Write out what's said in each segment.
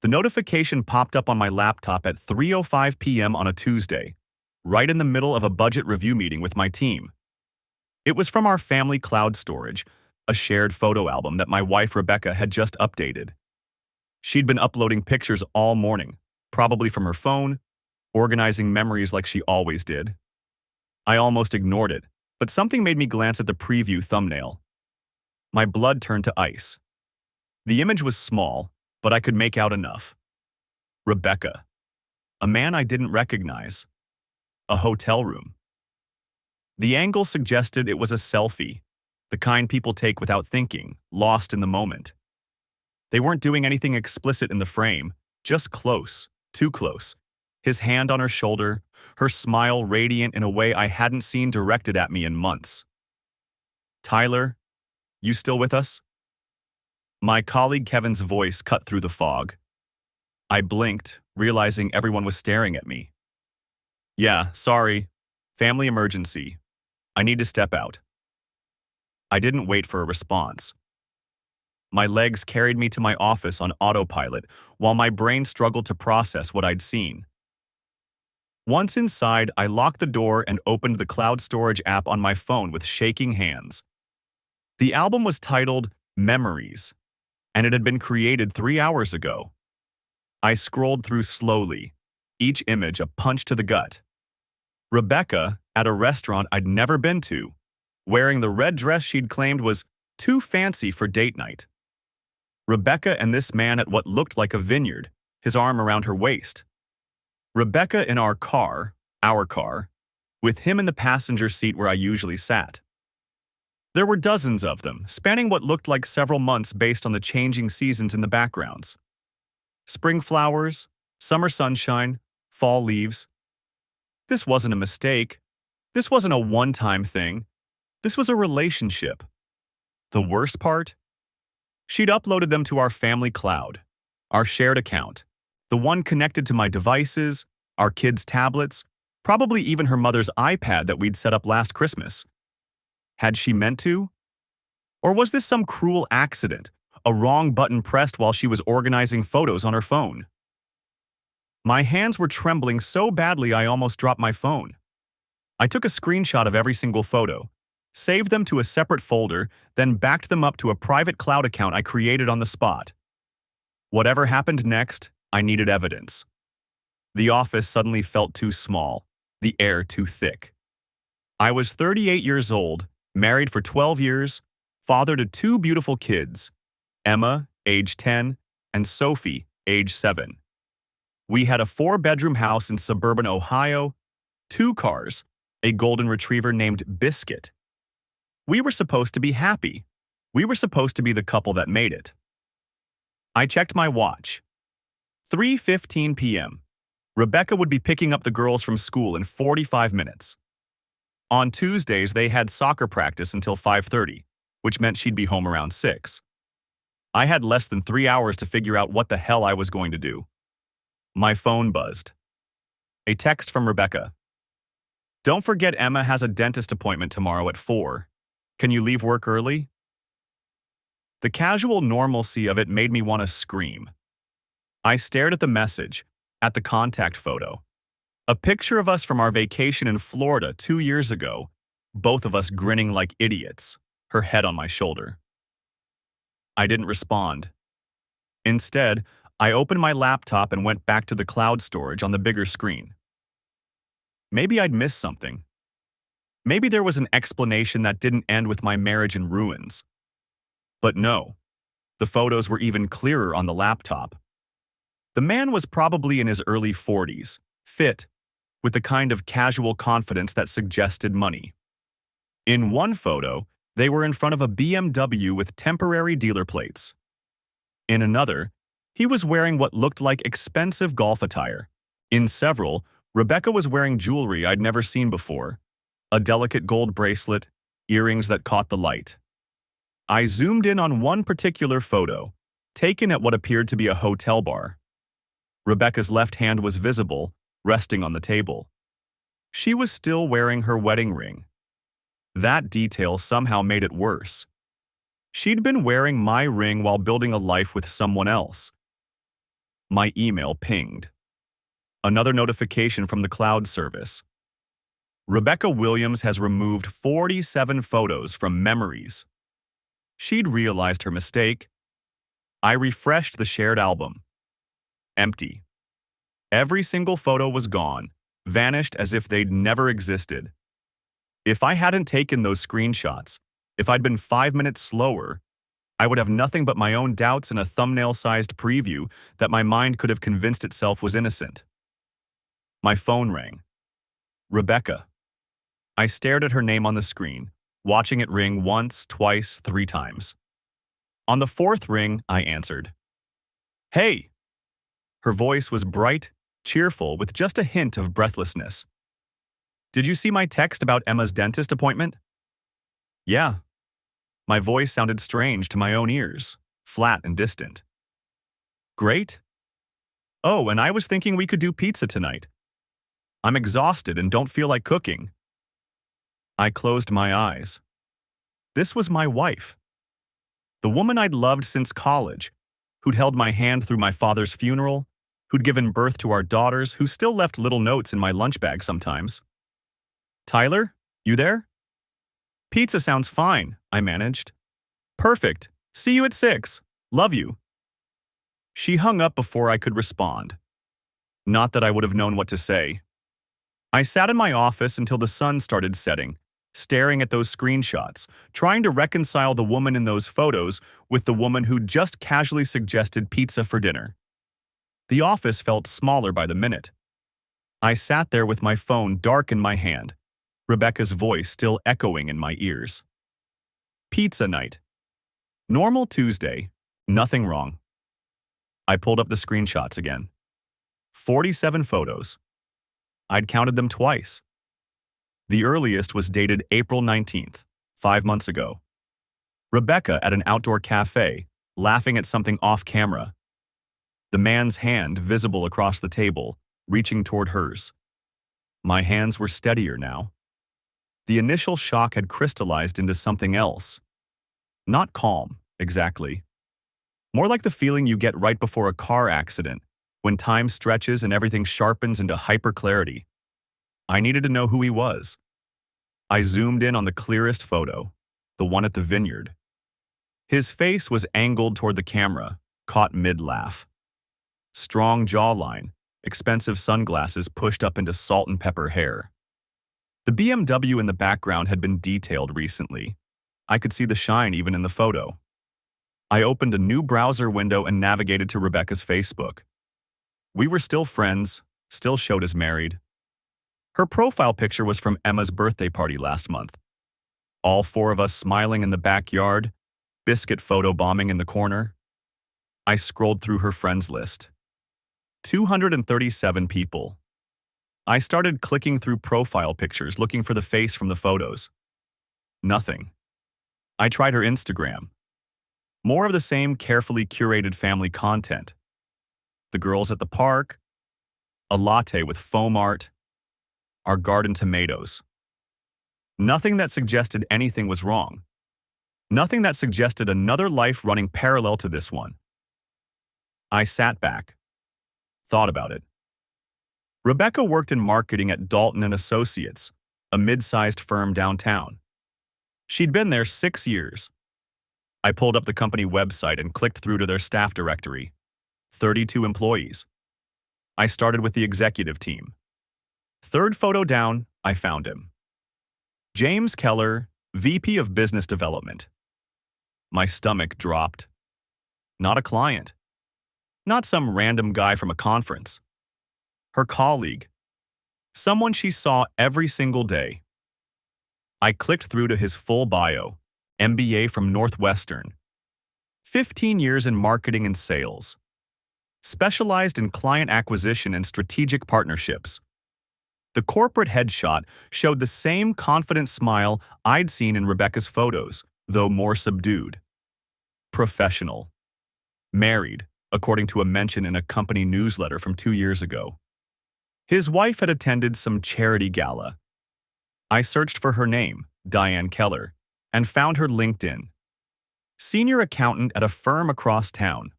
The notification popped up on my laptop at 3:05 p.m. on a Tuesday, right in the middle of a budget review meeting with my team. It was from our family cloud storage, a shared photo album that my wife Rebecca had just updated. She'd been uploading pictures all morning, probably from her phone, organizing memories like she always did. I almost ignored it, but something made me glance at the preview thumbnail. My blood turned to ice. The image was small, but I could make out enough. Rebecca. A man I didn't recognize. A hotel room. The angle suggested it was a selfie, the kind people take without thinking, lost in the moment. They weren't doing anything explicit in the frame, just close, too close. His hand on her shoulder, her smile radiant in a way I hadn't seen directed at me in months. "Tyler, you still with us?" My colleague Kevin's voice cut through the fog. I blinked, realizing everyone was staring at me. "Yeah, sorry. Family emergency. I need to step out." I didn't wait for a response. My legs carried me to my office on autopilot while my brain struggled to process what I'd seen. Once inside, I locked the door and opened the cloud storage app on my phone with shaking hands. The album was titled Memories, and it had been created 3 hours ago. I scrolled through slowly, each image a punch to the gut. Rebecca, at a restaurant I'd never been to, wearing the red dress she'd claimed was too fancy for date night. Rebecca and this man at what looked like a vineyard, his arm around her waist. Rebecca in our car, with him in the passenger seat where I usually sat. There were dozens of them, spanning what looked like several months based on the changing seasons in the backgrounds. Spring flowers, summer sunshine, fall leaves. This wasn't a mistake. This wasn't a one-time thing. This was a relationship. The worst part? She'd uploaded them to our family cloud, our shared account, the one connected to my devices, our kids' tablets, probably even her mother's iPad that we'd set up last Christmas. Had she meant to? Or was this some cruel accident, a wrong button pressed while she was organizing photos on her phone? My hands were trembling so badly I almost dropped my phone. I took a screenshot of every single photo, saved them to a separate folder, then backed them up to a private cloud account I created on the spot. Whatever happened next, I needed evidence. The office suddenly felt too small, the air too thick. I was 38 years old, married for 12 years, father to 2 beautiful kids, Emma, age 10, and Sophie, age 7. We had a 4-bedroom house in suburban Ohio, 2 cars, a golden retriever named Biscuit. We were supposed to be happy. We were supposed to be the couple that made it. I checked my watch. 3:15 p.m. Rebecca would be picking up the girls from school in 45 minutes. On Tuesdays, they had soccer practice until 5:30, which meant she'd be home around 6. I had less than 3 hours to figure out what the hell I was going to do. My phone buzzed. A text from Rebecca. "Don't forget Emma has a dentist appointment tomorrow at 4. Can you leave work early?" The casual normalcy of it made me want to scream. I stared at the message, at the contact photo. A picture of us from our vacation in Florida 2 years ago, both of us grinning like idiots, her head on my shoulder. I didn't respond. Instead, I opened my laptop and went back to the cloud storage on the bigger screen. Maybe I'd missed something. Maybe there was an explanation that didn't end with my marriage in ruins. But no, the photos were even clearer on the laptop. The man was probably in his early 40s, fit, with the kind of casual confidence that suggested money. In one photo, they were in front of a BMW with temporary dealer plates. In another, he was wearing what looked like expensive golf attire. In several, Rebecca was wearing jewelry I'd never seen before, a delicate gold bracelet, earrings that caught the light. I zoomed in on one particular photo, taken at what appeared to be a hotel bar. Rebecca's left hand was visible, resting on the table. She was still wearing her wedding ring. That detail somehow made it worse. She'd been wearing my ring while building a life with someone else. My email pinged. Another notification from the cloud service. Rebecca Williams has removed 47 photos from memories. She'd realized her mistake. I refreshed the shared album. Empty. Every single photo was gone, vanished as if they'd never existed. If I hadn't taken those screenshots, if I'd been 5 minutes slower, I would have nothing but my own doubts and a thumbnail-sized preview that my mind could have convinced itself was innocent. My phone rang. Rebecca. I stared at her name on the screen, watching it ring once, twice, 3 times. On the 4th ring, I answered. Hey! Her voice was bright, cheerful, with just a hint of breathlessness. Did you see my text about Emma's dentist appointment? Yeah. My voice sounded strange to my own ears, flat and distant. Great. Oh, and I was thinking we could do pizza tonight. I'm exhausted and don't feel like cooking. I closed my eyes. This was my wife. The woman I'd loved since college, who'd held my hand through my father's funeral, who'd given birth to our daughters, who still left little notes in my lunch bag sometimes. Tyler, you there? Pizza sounds fine, I managed. Perfect. See you at 6. Love you. She hung up before I could respond. Not that I would have known what to say. I sat in my office until the sun started setting, staring at those screenshots, trying to reconcile the woman in those photos with the woman who'd just casually suggested pizza for dinner. The office felt smaller by the minute. I sat there with my phone dark in my hand, Rebecca's voice still echoing in my ears. Pizza night. Normal Tuesday. Nothing wrong. I pulled up the screenshots again. 47 photos. I'd counted them twice. The earliest was dated April 19th, 5 months ago. Rebecca at an outdoor cafe, laughing at something off camera. The man's hand visible across the table, reaching toward hers. My hands were steadier now. The initial shock had crystallized into something else. Not calm, exactly. More like the feeling you get right before a car accident, when time stretches and everything sharpens into hyper-clarity. I needed to know who he was. I zoomed in on the clearest photo, the one at the vineyard. His face was angled toward the camera, caught mid-laugh. Strong jawline, expensive sunglasses pushed up into salt and pepper hair. The BMW in the background had been detailed recently. I could see the shine even in the photo. I opened a new browser window and navigated to Rebecca's Facebook. We were still friends, still showed as married. Her profile picture was from Emma's birthday party last month. All 4 of us smiling in the backyard, biscuit photo bombing in the corner. I scrolled through her friends list. 237 people. I started clicking through profile pictures looking for the face from the photos. Nothing. I tried her Instagram. More of the same carefully curated family content. The girls at the park, a latte with foam art, our garden tomatoes. Nothing that suggested anything was wrong. Nothing that suggested another life running parallel to this one. I sat back, thought about it. Rebecca worked in marketing at Dalton and Associates, a mid-sized firm downtown. She'd been there 6 years. I pulled up the company website and clicked through to their staff directory. 32 employees. I started with the executive team. 3rd photo down, I found him. James Keller, VP of Business Development. My stomach dropped. Not a client. Not some random guy from a conference. Her colleague. Someone she saw every single day. I clicked through to his full bio. MBA from Northwestern. 15 years in marketing and sales. Specialized in client acquisition and strategic partnerships. The corporate headshot showed the same confident smile I'd seen in Rebecca's photos, though more subdued. Professional. Married, according to a mention in a company newsletter from 2 years ago. His wife had attended some charity gala. I searched for her name, Diane Keller, and found her LinkedIn. Senior accountant at a firm across town.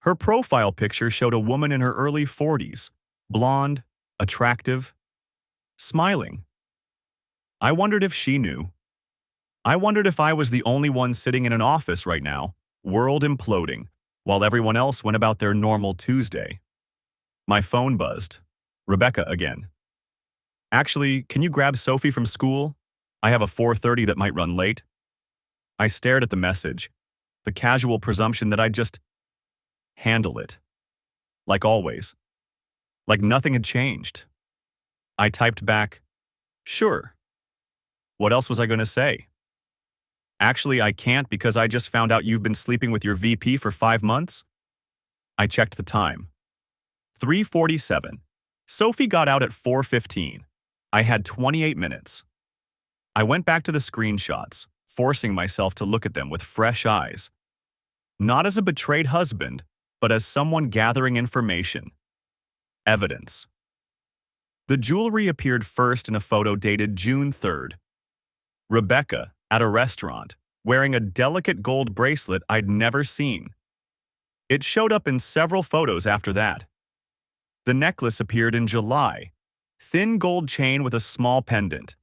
Her profile picture showed a woman in her early 40s, blonde, attractive, smiling. I wondered if she knew. I wondered if I was the only one sitting in an office right now, world imploding, while everyone else went about their normal Tuesday. My phone buzzed. Rebecca again. Actually, can you grab Sophie from school? I have a 4:30 that might run late. I stared at the message, the casual presumption that I'd just handle it. Like always. Like nothing had changed. I typed back, sure. What else was I going to say? Actually, I can't because I just found out you've been sleeping with your VP for 5 months? I checked the time. 3:47. Sophie got out at 4:15. I had 28 minutes. I went back to the screenshots, forcing myself to look at them with fresh eyes. Not as a betrayed husband, but as someone gathering information. Evidence. The jewelry appeared first in a photo dated June 3rd. Rebecca, at a restaurant, wearing a delicate gold bracelet I'd never seen. It showed up in several photos after that. The necklace appeared in July, thin gold chain with a small pendant.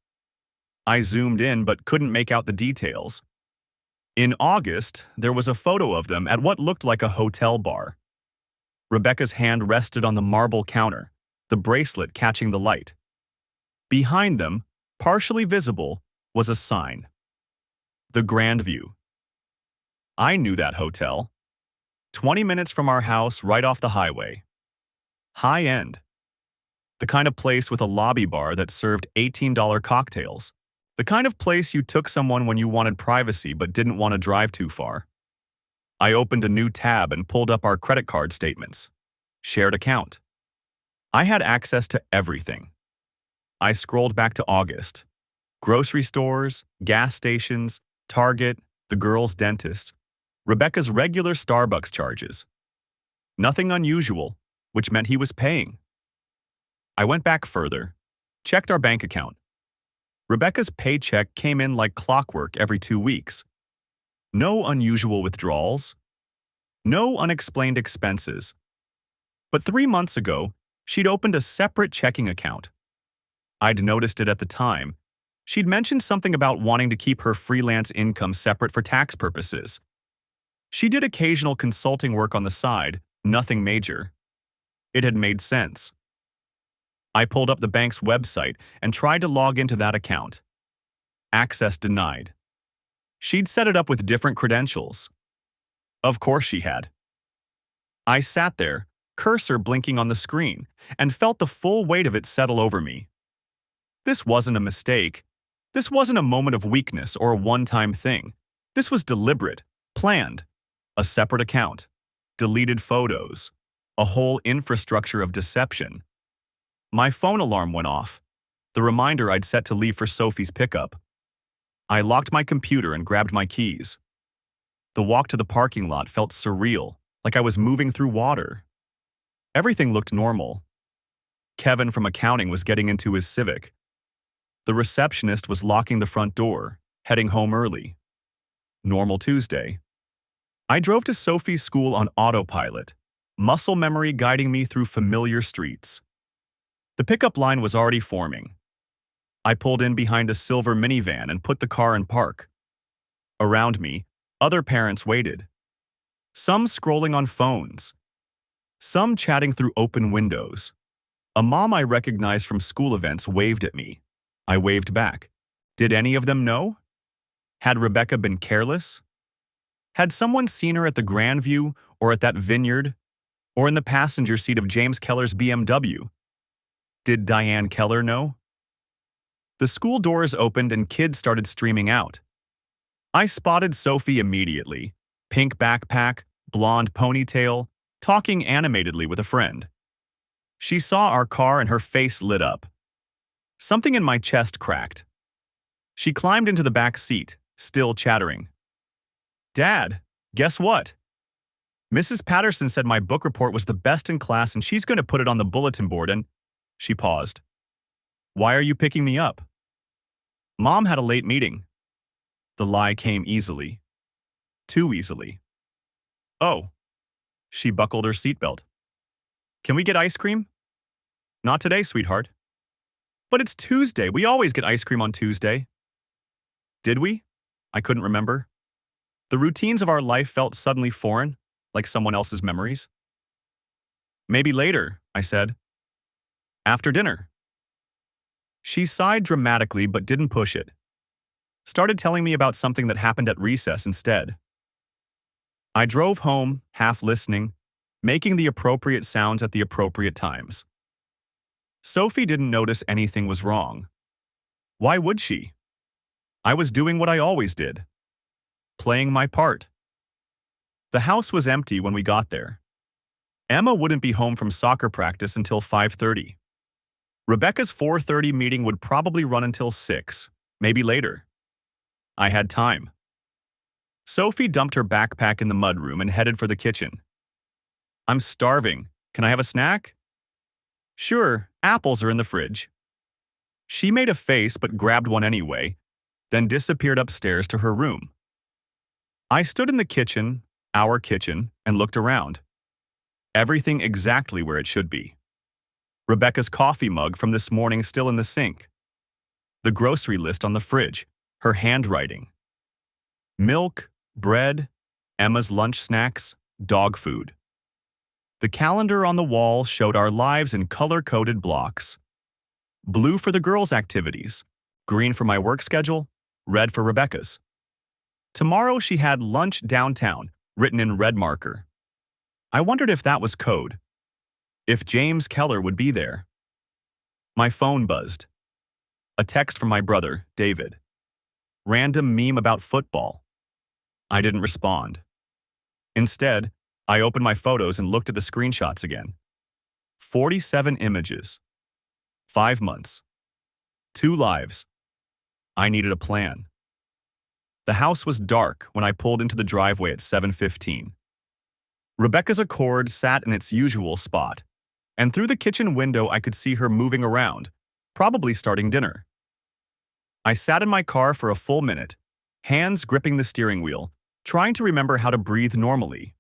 I zoomed in but couldn't make out the details. In August, there was a photo of them at what looked like a hotel bar. Rebecca's hand rested on the marble counter, the bracelet catching the light. Behind them, partially visible, was a sign. The Grand View. I knew that hotel. 20 minutes from our house right off the highway. High end. The kind of place with a lobby bar that served $18 cocktails. The kind of place you took someone when you wanted privacy but didn't want to drive too far. I opened a new tab and pulled up our credit card statements. Shared account. I had access to everything. I scrolled back to August. Grocery stores, gas stations, Target, the girl's dentist, Rebecca's regular Starbucks charges. Nothing unusual, which meant he was paying. I went back further, checked our bank account. Rebecca's paycheck came in like clockwork every 2 weeks. No unusual withdrawals. No unexplained expenses. But 3 months ago, she'd opened a separate checking account. I'd noticed it at the time. She'd mentioned something about wanting to keep her freelance income separate for tax purposes. She did occasional consulting work on the side, nothing major. It had made sense. I pulled up the bank's website and tried to log into that account. Access denied. She'd set it up with different credentials. Of course she had. I sat there, cursor blinking on the screen, and felt the full weight of it settle over me. This wasn't a mistake. This wasn't a moment of weakness or a one-time thing. This was deliberate, planned. A separate account, deleted photos, a whole infrastructure of deception. My phone alarm went off, the reminder I'd set to leave for Sophie's pickup. I locked my computer and grabbed my keys. The walk to the parking lot felt surreal, like I was moving through water. Everything looked normal. Kevin from accounting was getting into his Civic. The receptionist was locking the front door, heading home early. Normal Tuesday. I drove to Sophie's school on autopilot, muscle memory guiding me through familiar streets. The pickup line was already forming. I pulled in behind a silver minivan and put the car in park. Around me, other parents waited. Some scrolling on phones. Some chatting through open windows. A mom I recognized from school events waved at me. I waved back. Did any of them know? Had Rebecca been careless? Had someone seen her at the Grand View or at that vineyard? Or in the passenger seat of James Keller's BMW? Did Diane Keller know? The school doors opened and kids started streaming out. I spotted Sophie immediately. Pink backpack, blonde ponytail, talking animatedly with a friend. She saw our car and her face lit up. Something in my chest cracked. She climbed into the back seat, still chattering. Dad, guess what? Mrs. Patterson said my book report was the best in class and she's going to put it on the bulletin board and… She paused. Why are you picking me up? Mom had a late meeting. The lie came easily. Too easily. Oh. She buckled her seatbelt. Can we get ice cream? Not today, sweetheart. But it's Tuesday. We always get ice cream on Tuesday. Did we? I couldn't remember. The routines of our life felt suddenly foreign, like someone else's memories. Maybe later, I said. After dinner. She sighed dramatically but didn't push it. Started telling me about something that happened at recess instead. I drove home, half listening, making the appropriate sounds at the appropriate times. Sophie didn't notice anything was wrong. Why would she? I was doing what I always did. Playing my part. The house was empty when we got there. Emma wouldn't be home from soccer practice until 5:30. Rebecca's 4:30 meeting would probably run until 6, maybe later. I had time. Sophie dumped her backpack in the mudroom and headed for the kitchen. I'm starving. Can I have a snack? Sure, apples are in the fridge. She made a face but grabbed one anyway, then disappeared upstairs to her room. I stood in the kitchen, our kitchen, and looked around. Everything exactly where it should be. Rebecca's coffee mug from this morning still in the sink. The grocery list on the fridge, her handwriting. Milk, bread, Emma's lunch snacks, dog food. The calendar on the wall showed our lives in color-coded blocks. Blue for the girls' activities, green for my work schedule, red for Rebecca's. Tomorrow she had lunch downtown, written in red marker. I wondered if that was code. If James Keller would be there. My phone buzzed. A text from my brother, David. Random meme about football. I didn't respond. Instead, I opened my photos and looked at the screenshots again. 47 images. 5 months. 2 lives. I needed a plan. The house was dark when I pulled into the driveway at 7:15. Rebecca's Accord sat in its usual spot, and through the kitchen window I could see her moving around, probably starting dinner. I sat in my car for a full minute, hands gripping the steering wheel, trying to remember how to breathe normally.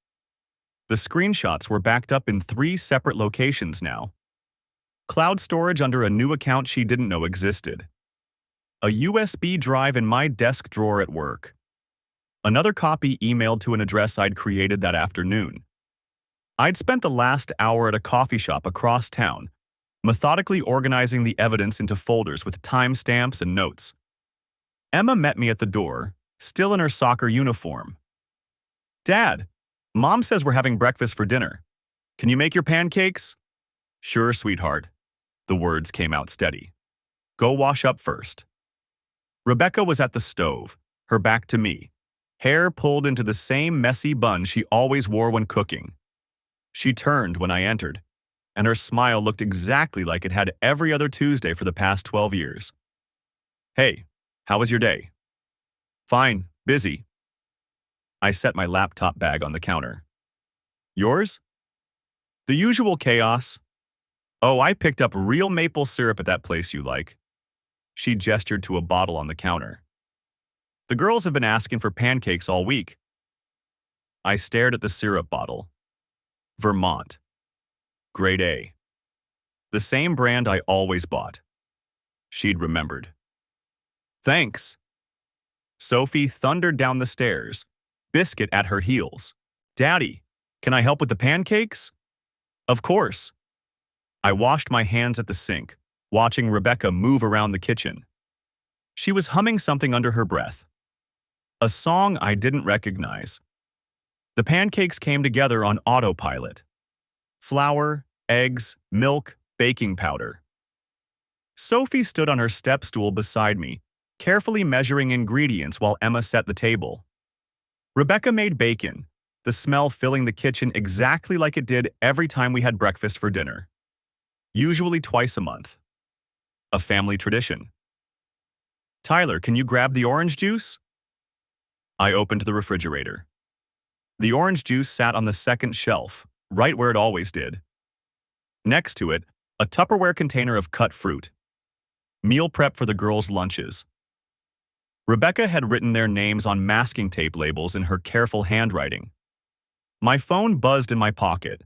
The screenshots were backed up in 3 separate locations now. Cloud storage under a new account she didn't know existed. A USB drive in my desk drawer at work. Another copy emailed to an address I'd created that afternoon. I'd spent the last hour at a coffee shop across town, methodically organizing the evidence into folders with timestamps and notes. Emma met me at the door, still in her soccer uniform. Dad, Mom says we're having breakfast for dinner. Can you make your pancakes? Sure, sweetheart. The words came out steady. Go wash up first. Rebecca was at the stove, her back to me, hair pulled into the same messy bun she always wore when cooking. She turned when I entered, and her smile looked exactly like it had every other Tuesday for the past 12 years. Hey, how was your day? Fine, busy. I set my laptop bag on the counter. Yours? The usual chaos. Oh, I picked up real maple syrup at that place you like. She gestured to a bottle on the counter. The girls have been asking for pancakes all week. I stared at the syrup bottle. Vermont. Grade A. The same brand I always bought. She'd remembered. Thanks. Sophie thundered down the stairs, Biscuit at her heels. Daddy, can I help with the pancakes? Of course. I washed my hands at the sink, watching Rebecca move around the kitchen. She was humming something under her breath. A song I didn't recognize. The pancakes came together on autopilot. Flour, eggs, milk, baking powder. Sophie stood on her step stool beside me, carefully measuring ingredients while Emma set the table. Rebecca made bacon, the smell filling the kitchen exactly like it did every time we had breakfast for dinner. Usually twice a month. A family tradition. Tyler, can you grab the orange juice? I opened the refrigerator. The orange juice sat on the second shelf, right where it always did. Next to it, a Tupperware container of cut fruit. Meal prep for the girls' lunches. Rebecca had written their names on masking tape labels in her careful handwriting. My phone buzzed in my pocket.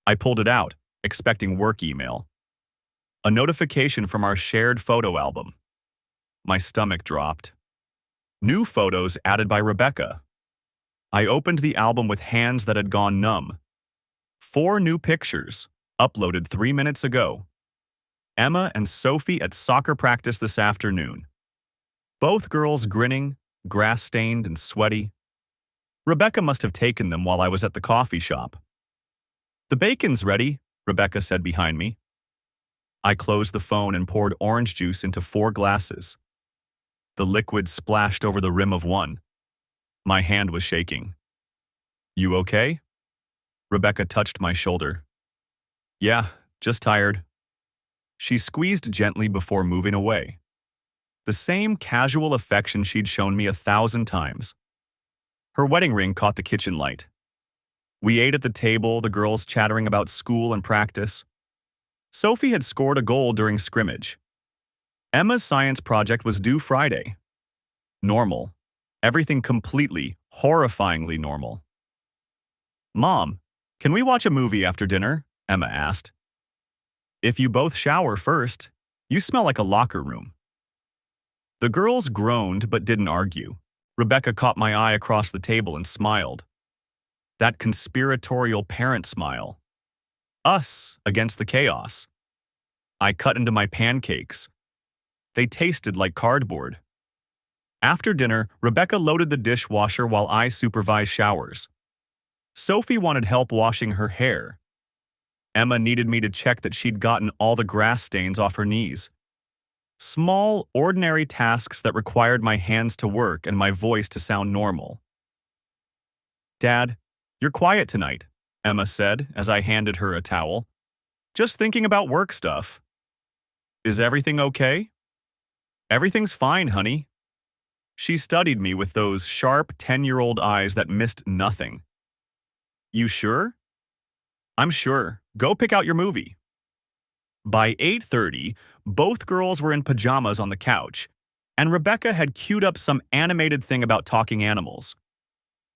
I pulled it out, expecting work email. A notification from our shared photo album. My stomach dropped. New photos added by Rebecca. I opened the album with hands that had gone numb. 4 new pictures, uploaded 3 minutes ago. Emma and Sophie at soccer practice this afternoon. Both girls grinning, grass-stained and sweaty. Rebecca must have taken them while I was at the coffee shop. "The bacon's ready," Rebecca said behind me. I closed the phone and poured orange juice into 4 glasses. The liquid splashed over the rim of one. My hand was shaking. "You okay?" Rebecca touched my shoulder. "Yeah, just tired." She squeezed gently before moving away. The same casual affection she'd shown me 1,000 times. Her wedding ring caught the kitchen light. We ate at the table, the girls chattering about school and practice. Sophie had scored a goal during scrimmage. Emma's science project was due Friday. Normal. Everything completely, horrifyingly normal. "Mom, can we watch a movie after dinner?" Emma asked. "If you both shower first. You smell like a locker room." The girls groaned but didn't argue. Rebecca caught my eye across the table and smiled. That conspiratorial parent smile. Us against the chaos. I cut into my pancakes. They tasted like cardboard. After dinner, Rebecca loaded the dishwasher while I supervised showers. Sophie wanted help washing her hair. Emma needed me to check that she'd gotten all the grass stains off her knees. Small, ordinary tasks that required my hands to work and my voice to sound normal. "Dad, you're quiet tonight," Emma said as I handed her a towel. "Just thinking about work stuff." "Is everything okay?" "Everything's fine, honey." She studied me with those sharp 10-year-old eyes that missed nothing. "You sure?" "I'm sure. Go pick out your movie." By 8:30, both girls were in pajamas on the couch, and Rebecca had queued up some animated thing about talking animals.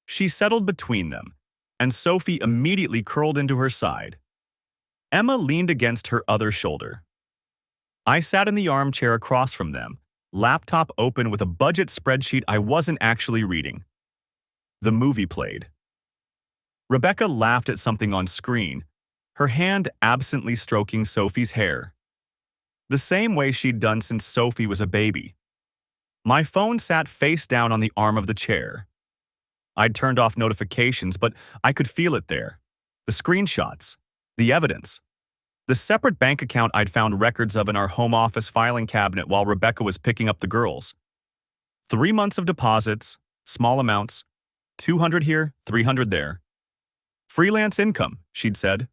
She settled between them, and Sophie immediately curled into her side. Emma leaned against her other shoulder. I sat in the armchair across from them, laptop open with a budget spreadsheet I wasn't actually reading. The movie played. Rebecca laughed at something on screen, her hand absently stroking Sophie's hair. The same way she'd done since Sophie was a baby. My phone sat face down on the arm of the chair. I'd turned off notifications, but I could feel it there. The screenshots, the evidence, the separate bank account I'd found records of in our home office filing cabinet while Rebecca was picking up the girls. 3 months of deposits, small amounts, 200 here, 300 there. Freelance income, she'd said.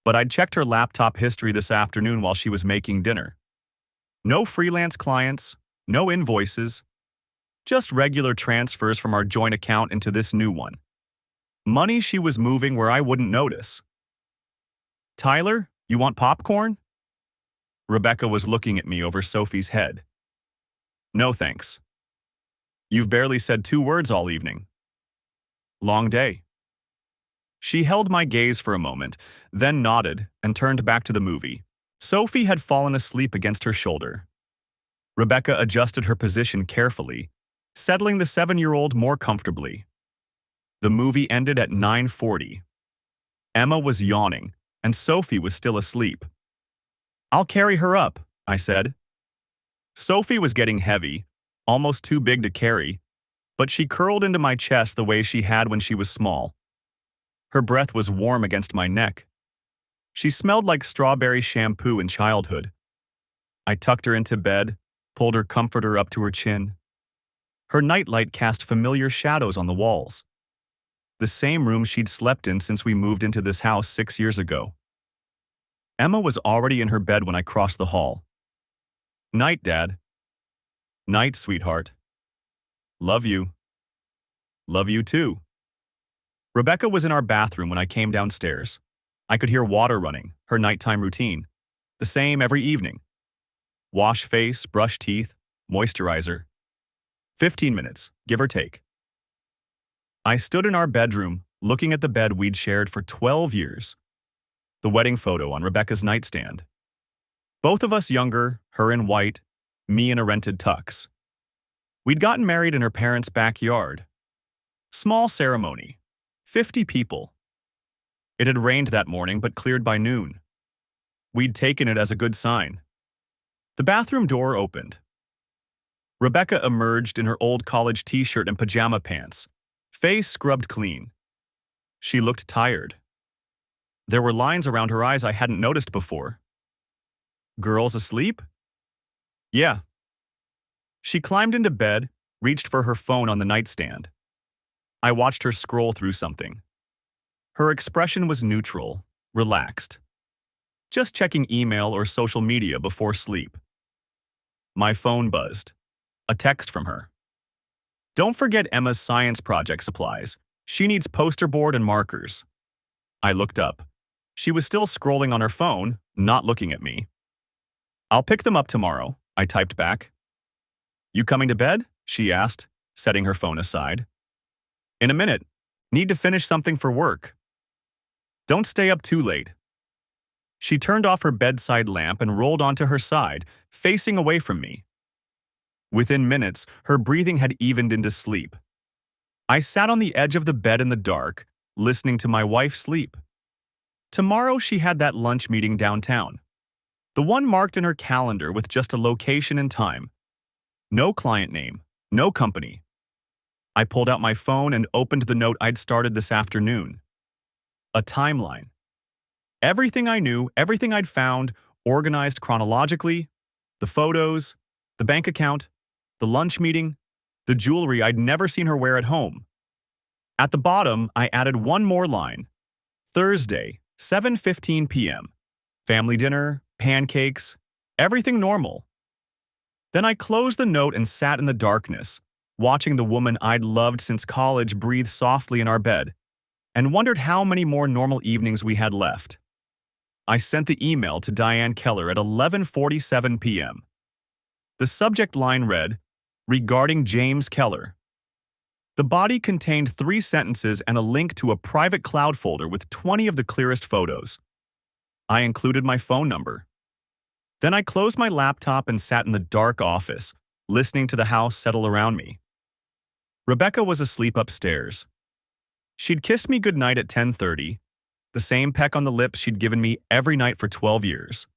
But I'd checked her laptop history this afternoon while she was making dinner. No freelance clients, no invoices, just regular transfers from our joint account into this new one. Money she was moving where I wouldn't notice. "Tyler, you want popcorn?" Rebecca was looking at me over Sophie's head. "No thanks. You've barely said 2 words all evening." "Long day." She held my gaze for a moment, then nodded and turned back to the movie. Sophie had fallen asleep against her shoulder. Rebecca adjusted her position carefully, settling the 7-year-old more comfortably. The movie ended at 9:40. Emma was yawning, and Sophie was still asleep. "I'll carry her up," I said. Sophie was getting heavy, almost too big to carry, but she curled into my chest the way she had when she was small. Her breath was warm against my neck. She smelled like strawberry shampoo in childhood. I tucked her into bed, pulled her comforter up to her chin. Her nightlight cast familiar shadows on the walls. The same room she'd slept in since we moved into this house 6 years ago. Emma was already in her bed when I crossed the hall. "Night, Dad." "Night, sweetheart." "Love you." "Love you too." Rebecca was in our bathroom when I came downstairs. I could hear water running, her nighttime routine. The same every evening. Wash face, brush teeth, moisturizer. 15 minutes, give or take. I stood in our bedroom, looking at the bed we'd shared for 12 years. The wedding photo on Rebecca's nightstand. Both of us younger, her in white, me in a rented tux. We'd gotten married in her parents' backyard. Small ceremony. 50 people. It had rained that morning but cleared by noon. We'd taken it as a good sign. The bathroom door opened. Rebecca emerged in her old college t-shirt and pajama pants, face scrubbed clean. She looked tired. There were lines around her eyes I hadn't noticed before. Girls asleep? Yeah. She climbed into bed, reached for her phone on the nightstand. I watched her scroll through something. Her expression was neutral, relaxed. Just checking email or social media before sleep. My phone buzzed. A text from her. Don't forget Emma's science project supplies. She needs poster board and markers. I looked up. She was still scrolling on her phone, not looking at me. I'll pick them up tomorrow, I typed back. You coming to bed? She asked, setting her phone aside. In a minute. Need to finish something for work. Don't stay up too late. She turned off her bedside lamp and rolled onto her side, facing away from me. Within minutes, her breathing had evened into sleep. I sat on the edge of the bed in the dark, listening to my wife sleep. Tomorrow she had that lunch meeting downtown. The one marked in her calendar with just a location and time. No client name, no company. I pulled out my phone and opened the note I'd started this afternoon. A timeline. Everything I knew, everything I'd found, organized chronologically, the photos, the bank account, the lunch meeting, the jewelry I'd never seen her wear at home. At the bottom, I added one more line. Thursday, 7:15 p.m. Family dinner, pancakes, everything normal. Then I closed the note and sat in the darkness, watching the woman I'd loved since college breathe softly in our bed, and wondered how many more normal evenings we had left. I sent the email to Diane Keller at 11:47 p.m. The subject line read, regarding James Keller. The body contained 3 sentences and a link to a private cloud folder with 20 of the clearest photos. I included my phone number. Then I closed my laptop and sat in the dark office, listening to the house settle around me. Rebecca was asleep upstairs. She'd kissed me goodnight at 10:30, the same peck on the lips she'd given me every night for 12 years.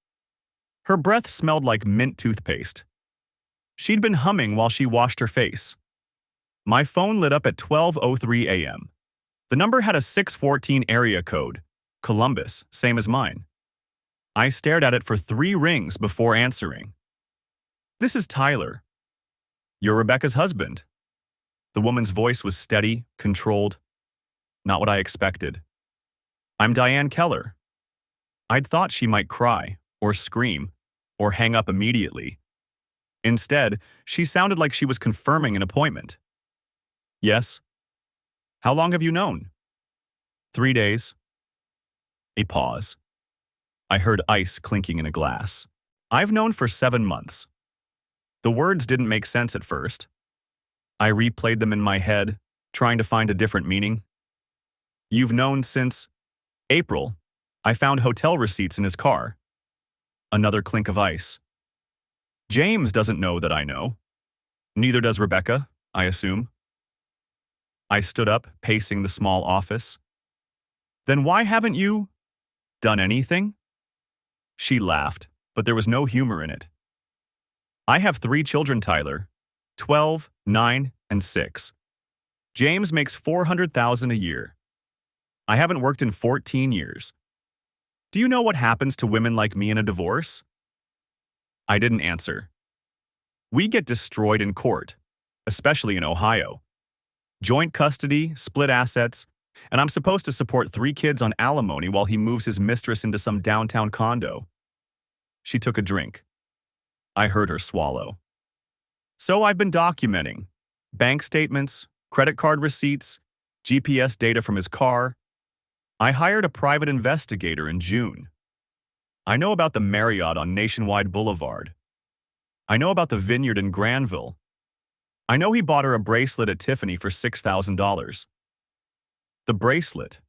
Her breath smelled like mint toothpaste. She'd been humming while she washed her face. My phone lit up at 12:03 a.m. The number had a 614 area code, Columbus, same as mine. I stared at it for 3 rings before answering. This is Tyler. You're Rebecca's husband. The woman's voice was steady, controlled. Not what I expected. I'm Diane Keller. I'd thought she might cry, or scream, or hang up immediately. Instead, she sounded like she was confirming an appointment. Yes. How long have you known? 3 days. A pause. I heard ice clinking in a glass. I've known for 7 months. The words didn't make sense at first. I replayed them in my head, trying to find a different meaning. You've known since April. I found hotel receipts in his car. Another clink of ice. James doesn't know that I know. Neither does Rebecca, I assume. I stood up, pacing the small office. Then why haven't you done anything? She laughed, but there was no humor in it. I have 3 children, Tyler. 12, 9, and 6. James makes $400,000 a year. I haven't worked in 14 years. Do you know what happens to women like me in a divorce? I didn't answer. We get destroyed in court, especially in Ohio. Joint custody, split assets, and I'm supposed to support 3 kids on alimony while he moves his mistress into some downtown condo. She took a drink. I heard her swallow. So I've been documenting. Bank statements, credit card receipts, GPS data from his car. I hired a private investigator in June. I know about the Marriott on Nationwide Boulevard. I know about the vineyard in Granville. I know he bought her a bracelet at Tiffany for $6,000. The bracelet.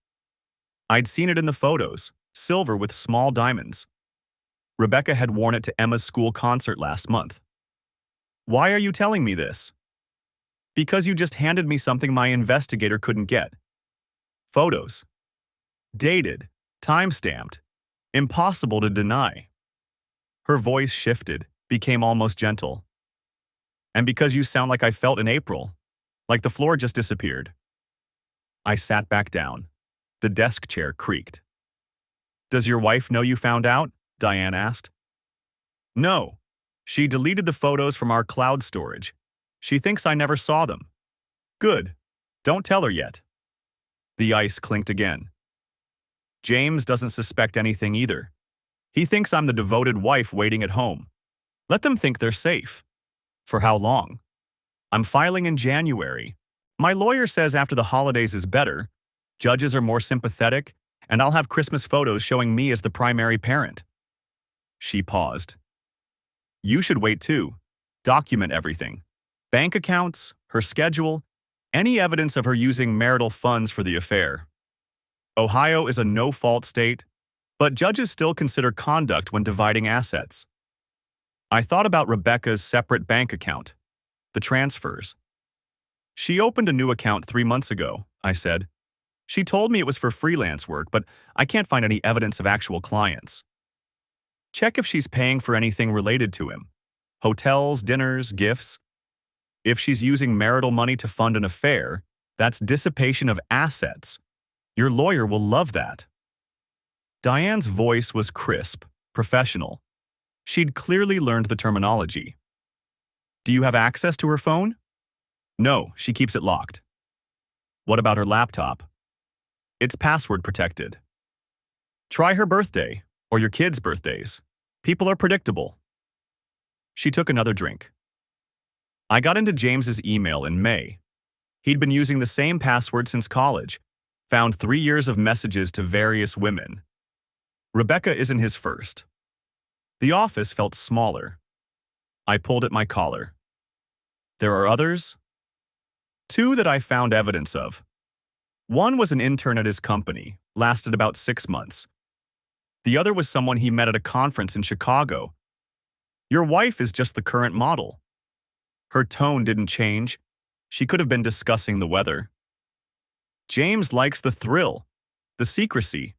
I'd seen it in the photos, silver with small diamonds. Rebecca had worn it to Emma's school concert last month. Why are you telling me this? Because you just handed me something my investigator couldn't get. Photos. Dated. Time-stamped. Impossible to deny. Her voice shifted, became almost gentle. And because you sound like I felt in April, like the floor just disappeared. I sat back down. The desk chair creaked. Does your wife know you found out? Diane asked. No. She deleted the photos from our cloud storage. She thinks I never saw them. Good. Don't tell her yet. The ice clinked again. James doesn't suspect anything either. He thinks I'm the devoted wife waiting at home. Let them think they're safe. For how long? I'm filing in January. My lawyer says after the holidays is better, judges are more sympathetic, and I'll have Christmas photos showing me as the primary parent. She paused. You should wait too. Document everything. Bank accounts, her schedule, any evidence of her using marital funds for the affair. Ohio is a no-fault state, but judges still consider conduct when dividing assets. I thought about Rebecca's separate bank account, the transfers. She opened a new account 3 months ago, I said. She told me it was for freelance work, but I can't find any evidence of actual clients. Check if she's paying for anything related to him. Hotels, dinners, gifts. If she's using marital money to fund an affair, that's dissipation of assets. Your lawyer will love that. Diane's voice was crisp, professional. She'd clearly learned the terminology. Do you have access to her phone? No, she keeps it locked. What about her laptop? It's password protected. Try her birthday, or your kids' birthdays. People are predictable. She took another drink. I got into James's email in May. He'd been using the same password since college, found 3 years of messages to various women. Rebecca isn't his first. The office felt smaller. I pulled at my collar. There are others? 2 that I found evidence of. One was an intern at his company, lasted about 6 months. The other was someone he met at a conference in Chicago. Your wife is just the current model. Her tone didn't change. She could have been discussing the weather. James likes the thrill, the secrecy.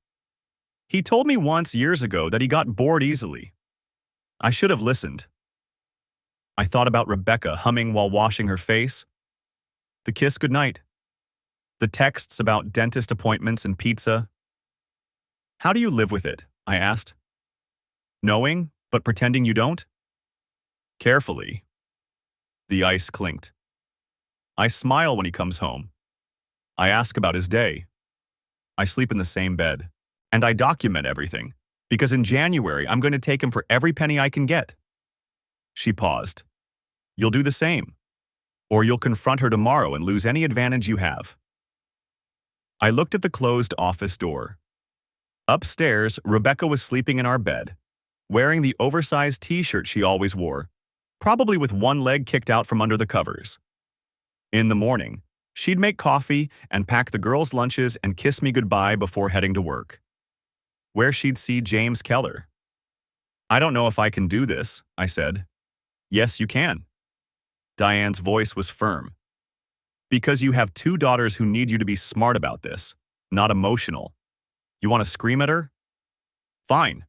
He told me once years ago that he got bored easily. I should have listened. I thought about Rebecca humming while washing her face. The kiss goodnight. The texts about dentist appointments and pizza. How do you live with it? I asked. Knowing, but pretending you don't? Carefully. The ice clinked. I smile when he comes home. I ask about his day. I sleep in the same bed. And I document everything, because in January I'm going to take him for every penny I can get. She paused. You'll do the same. Or you'll confront her tomorrow and lose any advantage you have. I looked at the closed office door. Upstairs, Rebecca was sleeping in our bed, wearing the oversized t-shirt she always wore, probably with one leg kicked out from under the covers. In the morning, she'd make coffee and pack the girls' lunches and kiss me goodbye before heading to work, where she'd see James Keller. I don't know if I can do this, I said. Yes, you can. Diane's voice was firm. Because you have 2 daughters who need you to be smart about this, not emotional. You want to scream at her? Fine.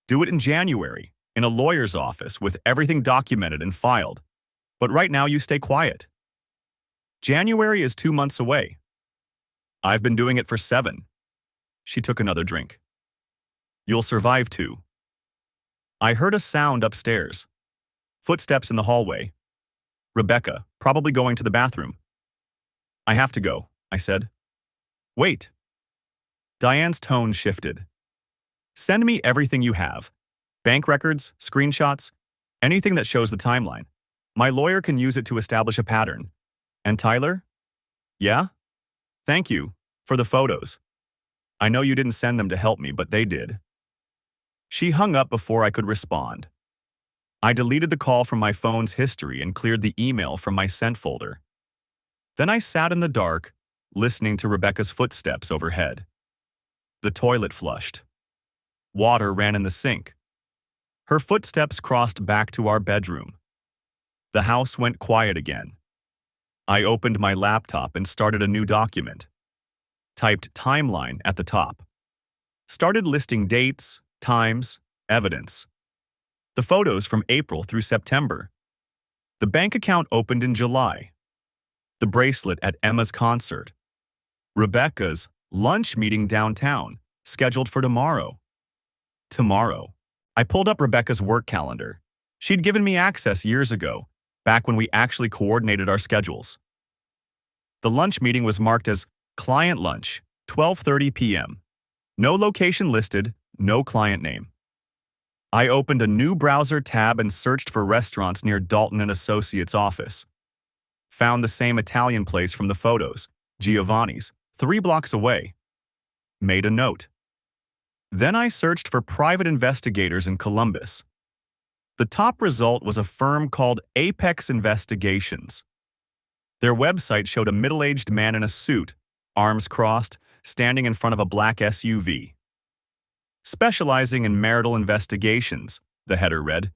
Do it in January, in a lawyer's office with everything documented and filed. But right now you stay quiet. January is 2 months away. I've been doing it for 7. She took another drink. You'll survive 2. I heard a sound upstairs. Footsteps in the hallway. Rebecca, probably going to the bathroom. I have to go, I said. Wait. Diane's tone shifted. Send me everything you have. Bank records, screenshots, anything that shows the timeline. My lawyer can use it to establish a pattern. And Tyler? Yeah? Thank you for the photos. I know you didn't send them to help me, but they did. She hung up before I could respond. I deleted the call from my phone's history and cleared the email from my sent folder. Then I sat in the dark, listening to Rebecca's footsteps overhead. The toilet flushed. Water ran in the sink. Her footsteps crossed back to our bedroom. The house went quiet again. I opened my laptop and started a new document. Typed timeline at the top. Started listing dates, times, evidence. The photos from April through September. The bank account opened in July. The bracelet at Emma's concert. Rebecca's lunch meeting downtown, scheduled for tomorrow. Tomorrow. I pulled up Rebecca's work calendar. She'd given me access years ago, back when we actually coordinated our schedules. The lunch meeting was marked as client lunch, 12:30 p.m. No location listed, no client name. I opened a new browser tab and searched for restaurants near Dalton and Associates' office. Found the same Italian place from the photos, Giovanni's, 3 blocks away. Made a note. Then I searched for private investigators in Columbus. The top result was a firm called Apex Investigations. Their website showed a middle-aged man in a suit, arms crossed, standing in front of a black SUV. Specializing in marital investigations, the header read.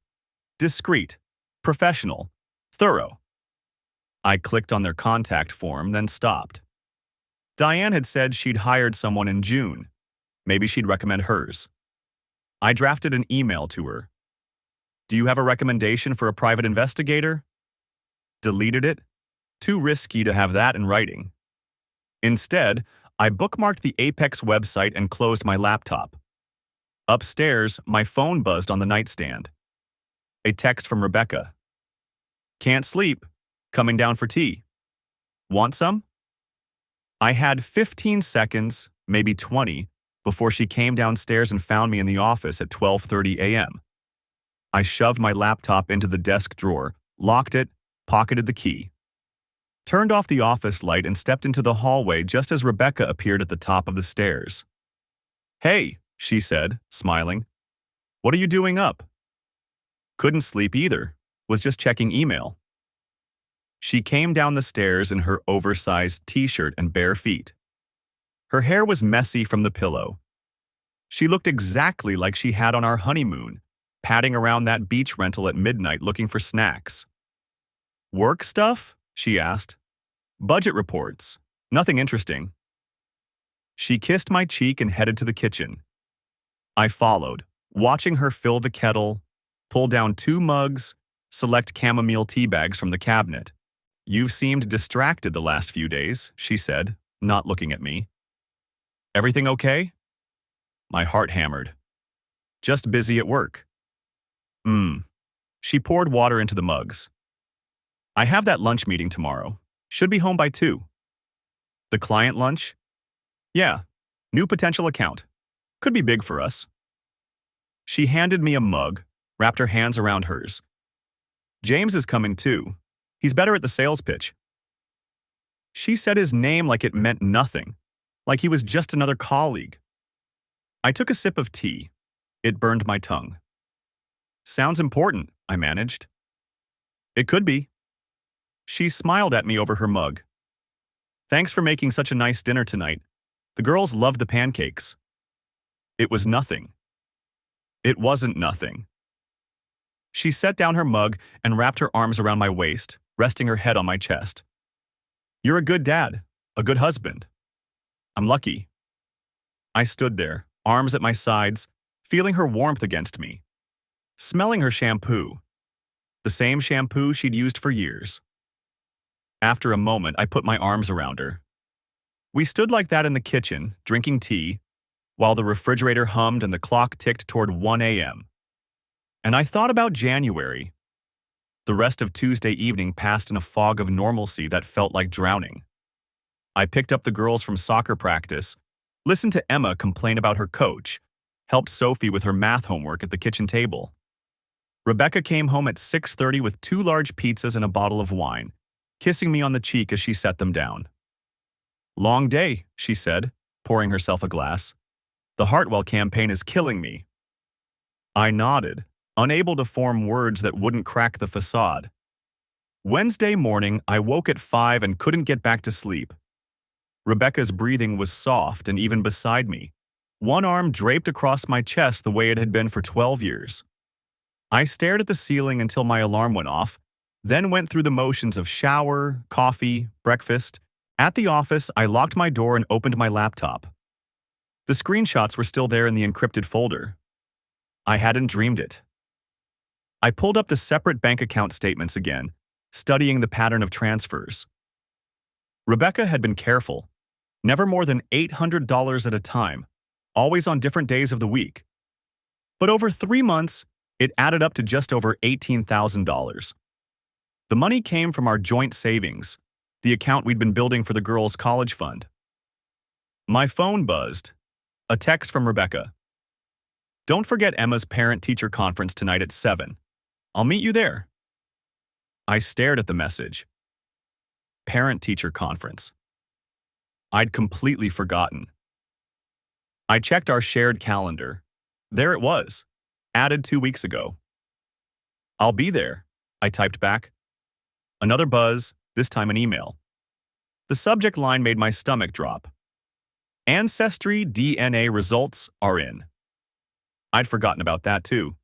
Discreet, professional, thorough. I clicked on their contact form, then stopped. Diane had said she'd hired someone in June. Maybe she'd recommend hers. I drafted an email to her. Do you have a recommendation for a private investigator? Deleted it. Too risky to have that in writing. Instead, I bookmarked the Apex website and closed my laptop. Upstairs, my phone buzzed on the nightstand. A text from Rebecca. Can't sleep. Coming down for tea. Want some? I had 15 seconds, maybe 20, before she came downstairs and found me in the office at 12:30 a.m. I shoved my laptop into the desk drawer, locked it, pocketed the key. Turned off the office light and stepped into the hallway just as Rebecca appeared at the top of the stairs. Hey, she said, smiling. What are you doing up? Couldn't sleep either. Was just checking email. She came down the stairs in her oversized t-shirt and bare feet. Her hair was messy from the pillow. She looked exactly like she had on our honeymoon, padding around that beach rental at midnight looking for snacks. Work stuff? She asked. Budget reports. Nothing interesting. She kissed my cheek and headed to the kitchen. I followed, watching her fill the kettle, pull down 2 mugs, select chamomile tea bags from the cabinet. You've seemed distracted the last few days, she said, not looking at me. Everything okay? My heart hammered. Just busy at work. She poured water into the mugs. I have that lunch meeting tomorrow. Should be home by 2. The client lunch? Yeah, new potential account. Could be big for us. She handed me a mug, wrapped her hands around hers. James is coming too. He's better at the sales pitch. She said his name like it meant nothing, like he was just another colleague. I took a sip of tea. It burned my tongue. Sounds important, I managed. It could be. She smiled at me over her mug. Thanks for making such a nice dinner tonight. The girls loved the pancakes. It was nothing. It wasn't nothing. She set down her mug and wrapped her arms around my waist, resting her head on my chest. You're a good dad, a good husband. I'm lucky. I stood there, arms at my sides, feeling her warmth against me. Smelling her shampoo. The same shampoo she'd used for years. After a moment, I put my arms around her. We stood like that in the kitchen, drinking tea, while the refrigerator hummed and the clock ticked toward 1 a.m. And I thought about January. The rest of Tuesday evening passed in a fog of normalcy that felt like drowning. I picked up the girls from soccer practice, listened to Emma complain about her coach, helped Sophie with her math homework at the kitchen table. Rebecca came home at 6:30 with 2 large pizzas and a bottle of wine, kissing me on the cheek as she set them down. Long day, she said, pouring herself a glass. The Hartwell campaign is killing me. I nodded, unable to form words that wouldn't crack the facade. Wednesday morning, I woke at 5 and couldn't get back to sleep. Rebecca's breathing was soft and even beside me, one arm draped across my chest the way it had been for 12 years. I stared at the ceiling until my alarm went off, then went through the motions of shower, coffee, breakfast. At the office, I locked my door and opened my laptop. The screenshots were still there in the encrypted folder. I hadn't dreamed it. I pulled up the separate bank account statements again, studying the pattern of transfers. Rebecca had been careful, never more than $800 at a time, always on different days of the week. But over 3 months, it added up to just over $18,000. The money came from our joint savings, the account we'd been building for the girls' college fund. My phone buzzed. A text from Rebecca. "Don't forget Emma's parent-teacher conference tonight at 7. I'll meet you there." I stared at the message. Parent-teacher conference. I'd completely forgotten. I checked our shared calendar. There it was, added 2 weeks ago. "I'll be there," I typed back. Another buzz, this time an email. The subject line made my stomach drop. Ancestry DNA results are in. I'd forgotten about that too.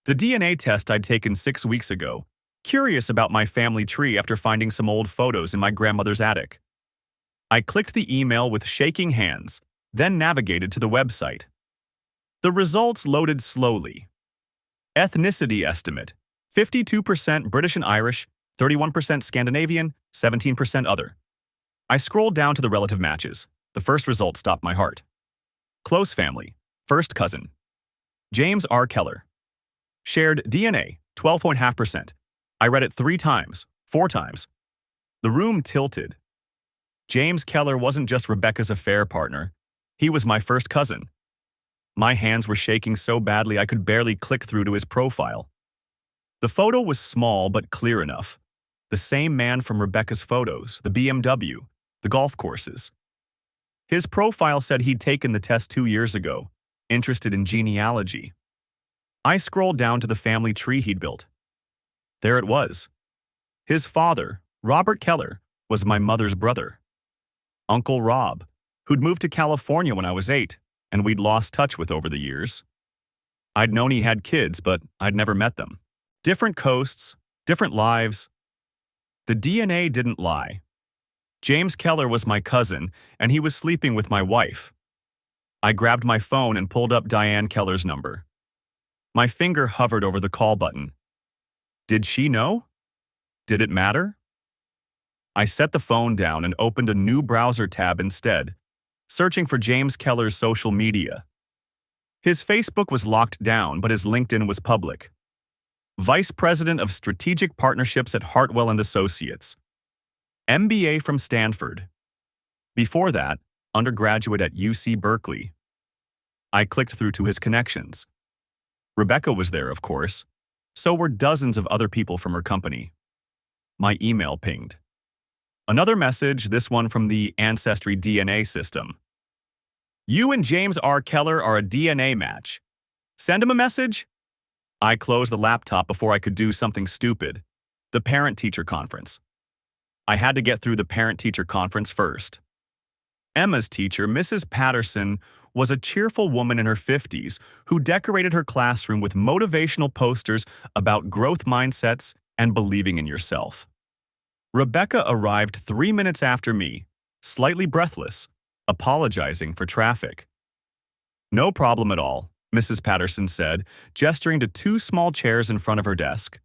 The DNA test I'd taken 6 weeks ago, curious about my family tree after finding some old photos in my grandmother's attic. I clicked the email with shaking hands, then navigated to the website. The results loaded slowly. Ethnicity estimate: 52% British and Irish, 31% Scandinavian, 17% other. I scrolled down to the relative matches. The first result stopped my heart. Close family, first cousin. James R. Keller. Shared DNA, 12.5%. I read it 3 times, 4 times. The room tilted. James Keller wasn't just Rebecca's affair partner. He was my first cousin. My hands were shaking so badly I could barely click through to his profile. The photo was small but clear enough. The same man from Rebecca's photos, the BMW, the golf courses. His profile said he'd taken the test 2 years ago, interested in genealogy. I scrolled down to the family tree he'd built. There it was. His father, Robert Keller, was my mother's brother. Uncle Rob, who'd moved to California when I was 8, and we'd lost touch with over the years. I'd known he had kids, but I'd never met them. Different coasts, different lives. The DNA didn't lie. James Keller was my cousin, and he was sleeping with my wife. I grabbed my phone and pulled up Diane Keller's number. My finger hovered over the call button. Did she know? Did it matter? I set the phone down and opened a new browser tab instead, searching for James Keller's social media. His Facebook was locked down, but his LinkedIn was public. Vice President of Strategic Partnerships at Hartwell & Associates. MBA from Stanford. Before that, undergraduate at UC Berkeley. I clicked through to his connections. Rebecca was there, of course. So were dozens of other people from her company. My email pinged. Another message, this one from the Ancestry DNA system. "You and James R. Keller are a DNA match. Send him a message?" I closed the laptop before I could do something stupid. The parent-teacher conference. I had to get through the parent-teacher conference first. Emma's teacher, Mrs. Patterson, was a cheerful woman in her 50s who decorated her classroom with motivational posters about growth mindsets and believing in yourself. Rebecca arrived 3 minutes after me, slightly breathless, apologizing for traffic. "No problem at all," Mrs. Patterson said, gesturing to 2 small chairs in front of her desk.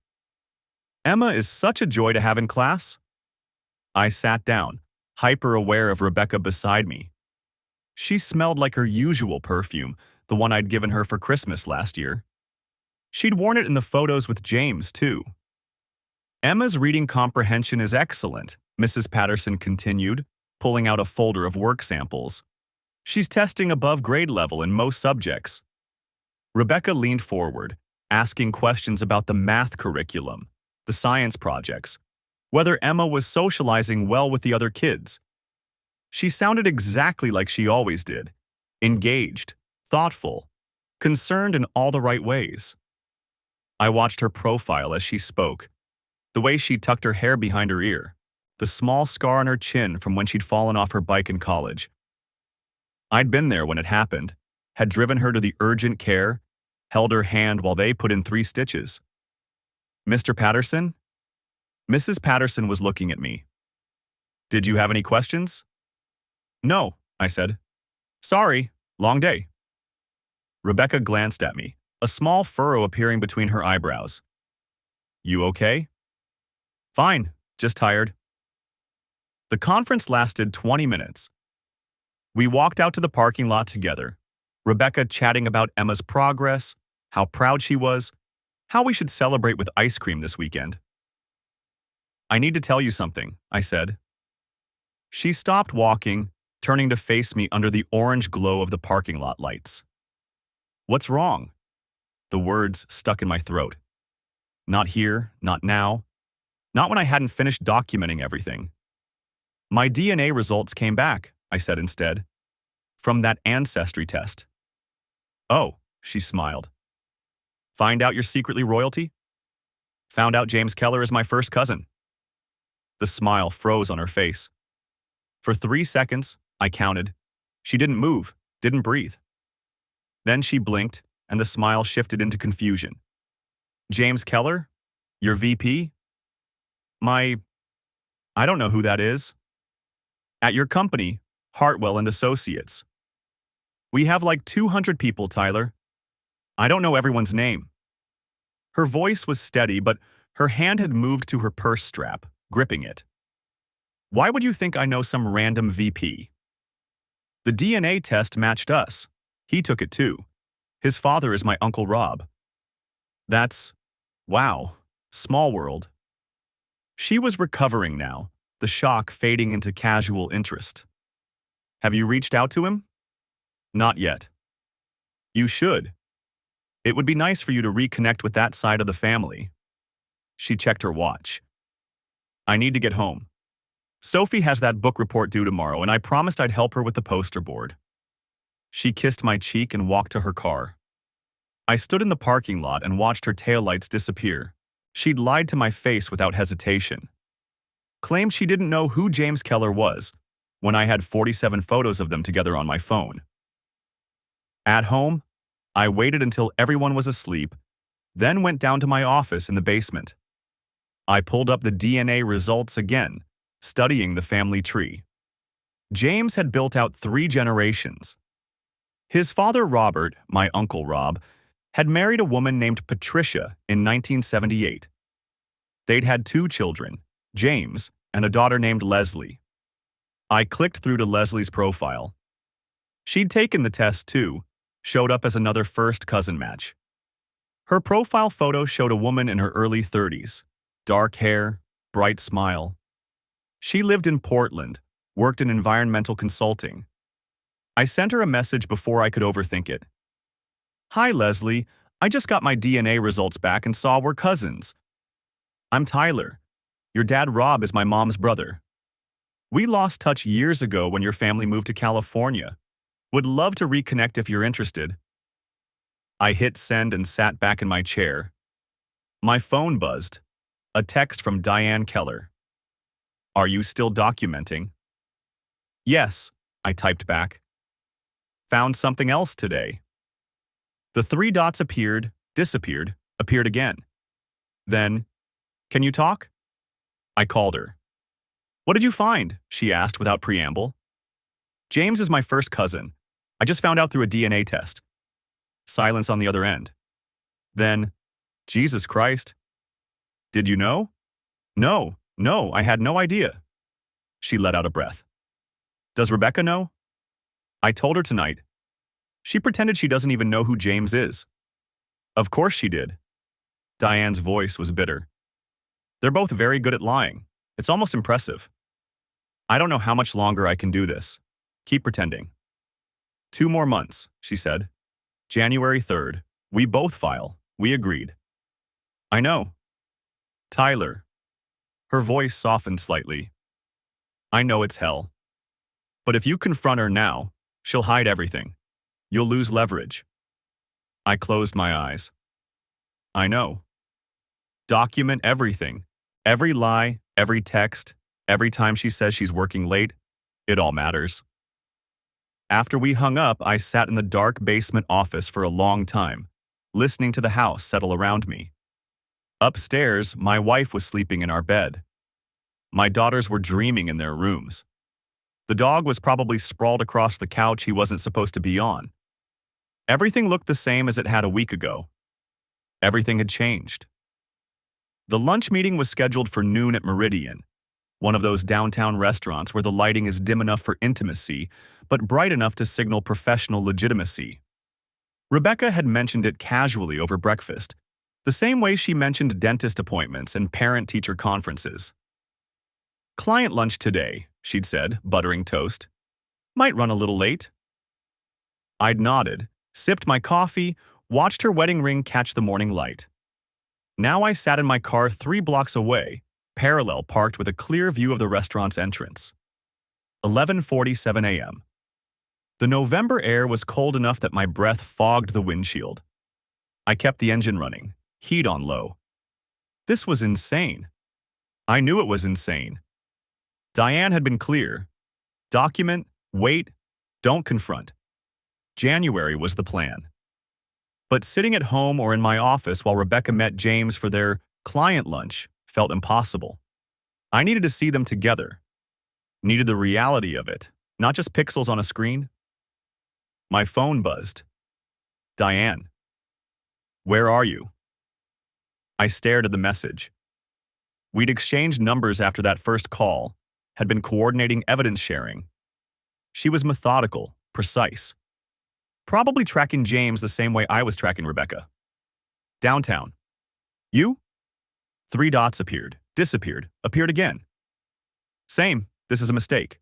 "Emma is such a joy to have in class." I sat down, hyper-aware of Rebecca beside me. She smelled like her usual perfume, the one I'd given her for Christmas last year. She'd worn it in the photos with James, too. "Emma's reading comprehension is excellent," Mrs. Patterson continued, pulling out a folder of work samples. "She's testing above grade level in most subjects." Rebecca leaned forward, asking questions about the math curriculum, the science projects, whether Emma was socializing well with the other kids. She sounded exactly like she always did, engaged, thoughtful, concerned in all the right ways. I watched her profile as she spoke, the way she tucked her hair behind her ear, the small scar on her chin from when she'd fallen off her bike in college. I'd been there when it happened, had driven her to the urgent care, held her hand while they put in 3 stitches. "Mr. Patterson?" Mrs. Patterson was looking at me. "Did you have any questions?" "No," I said. "Sorry, long day." Rebecca glanced at me, a small furrow appearing between her eyebrows. "You okay?" "Fine, just tired." The conference lasted 20 minutes. We walked out to the parking lot together, Rebecca chatting about Emma's progress, how proud she was, how we should celebrate with ice cream this weekend. "I need to tell you something," I said. She stopped walking, turning to face me under the orange glow of the parking lot lights. "What's wrong?" The words stuck in my throat. Not here, not now, not when I hadn't finished documenting everything. "My DNA results came back," I said instead, "from that ancestry test." "Oh," she smiled. "Find out you're secretly royalty?" "Found out James Keller is my first cousin." The smile froze on her face. For 3 seconds, I counted. She didn't move, didn't breathe. Then she blinked, and the smile shifted into confusion. "James Keller? Your VP?" I don't know who that is." "At your company, Hartwell and Associates." "We have like 200 people, Tyler. I don't know everyone's name." Her voice was steady, but her hand had moved to her purse strap, gripping it. "Why would you think I know some random VP?" "The DNA test matched us. He took it too. His father is my Uncle Rob." Wow, small world." She was recovering now, the shock fading into casual interest. "Have you reached out to him?" "Not yet." "You should. It would be nice for you to reconnect with that side of the family." She checked her watch. "I need to get home. Sophie has that book report due tomorrow, and I promised I'd help her with the poster board." She kissed my cheek and walked to her car. I stood in the parking lot and watched her taillights disappear. She'd lied to my face without hesitation. Claimed she didn't know who James Keller was, when I had 47 photos of them together on my phone. At home, I waited until everyone was asleep, then went down to my office in the basement. I pulled up the DNA results again, studying the family tree. James had built out 3 generations. His father Robert, my Uncle Rob, had married a woman named Patricia in 1978. They'd had 2 children, James and a daughter named Leslie. I clicked through to Leslie's profile. She'd taken the test too, showed up as another first cousin match. Her profile photo showed a woman in her early 30s, dark hair, bright smile. She lived in Portland, worked in environmental consulting. I sent her a message before I could overthink it. "Hi, Leslie. I just got my DNA results back and saw we're cousins. I'm Tyler. Your dad Rob is my mom's brother. We lost touch years ago when your family moved to California. Would love to reconnect if you're interested." I hit send and sat back in my chair. My phone buzzed. A text from Diane Keller. "Are you still documenting?" "Yes," I typed back. "Found something else today." The 3 dots appeared, disappeared, appeared again. Then, "Can you talk?" I called her. "What did you find?" she asked without preamble. "James is my first cousin. I just found out through a DNA test." Silence on the other end. Then, "Jesus Christ. Did you know?" No, I had no idea." She let out a breath. "Does Rebecca know?" "I told her tonight. She pretended she doesn't even know who James is." "Of course she did." Diane's voice was bitter. "They're both very good at lying. It's almost impressive. I don't know how much longer I can do this. Keep pretending." 2 more months, she said. January 3rd. We both file. We agreed." "I know." "Tyler." Her voice softened slightly. "I know it's hell. But if you confront her now, she'll hide everything. You'll lose leverage." I closed my eyes. "I know. Document everything. Every lie, every text, Every time she says she's working late, it all matters. After we hung up, I sat in the dark basement office for a long time, listening to the house settle around me. Upstairs, my wife was sleeping in our bed. My daughters were dreaming in their rooms. The dog was probably sprawled across the couch he wasn't supposed to be on. Everything looked the same as it had a week ago. Everything had changed. The lunch meeting was scheduled for noon at Meridian, one of those downtown restaurants where the lighting is dim enough for intimacy, but bright enough to signal professional legitimacy. Rebecca had mentioned it casually over breakfast, the same way she mentioned dentist appointments and parent-teacher conferences. "Client lunch today," she'd said, buttering toast. "Might run a little late." I'd nodded, sipped my coffee, watched her wedding ring catch the morning light. Now I sat in my car 3 blocks away, parallel parked with a clear view of the restaurant's entrance. 11:47 a.m. The November air was cold enough that my breath fogged the windshield. I kept the engine running, heat on low. This was insane. I knew it was insane. Diane had been clear. Document, wait, don't confront. January was the plan. But sitting at home or in my office while Rebecca met James for their client lunch felt impossible. I needed to see them together. Needed the reality of it, not just pixels on a screen. My phone buzzed. "Diane, where are you?" I stared at the message. We'd exchanged numbers after that first call, had been coordinating evidence sharing. She was methodical, precise. Probably tracking James the same way I was tracking Rebecca. "Downtown." "You?" 3 dots appeared, disappeared, appeared again. "Same, this is a mistake."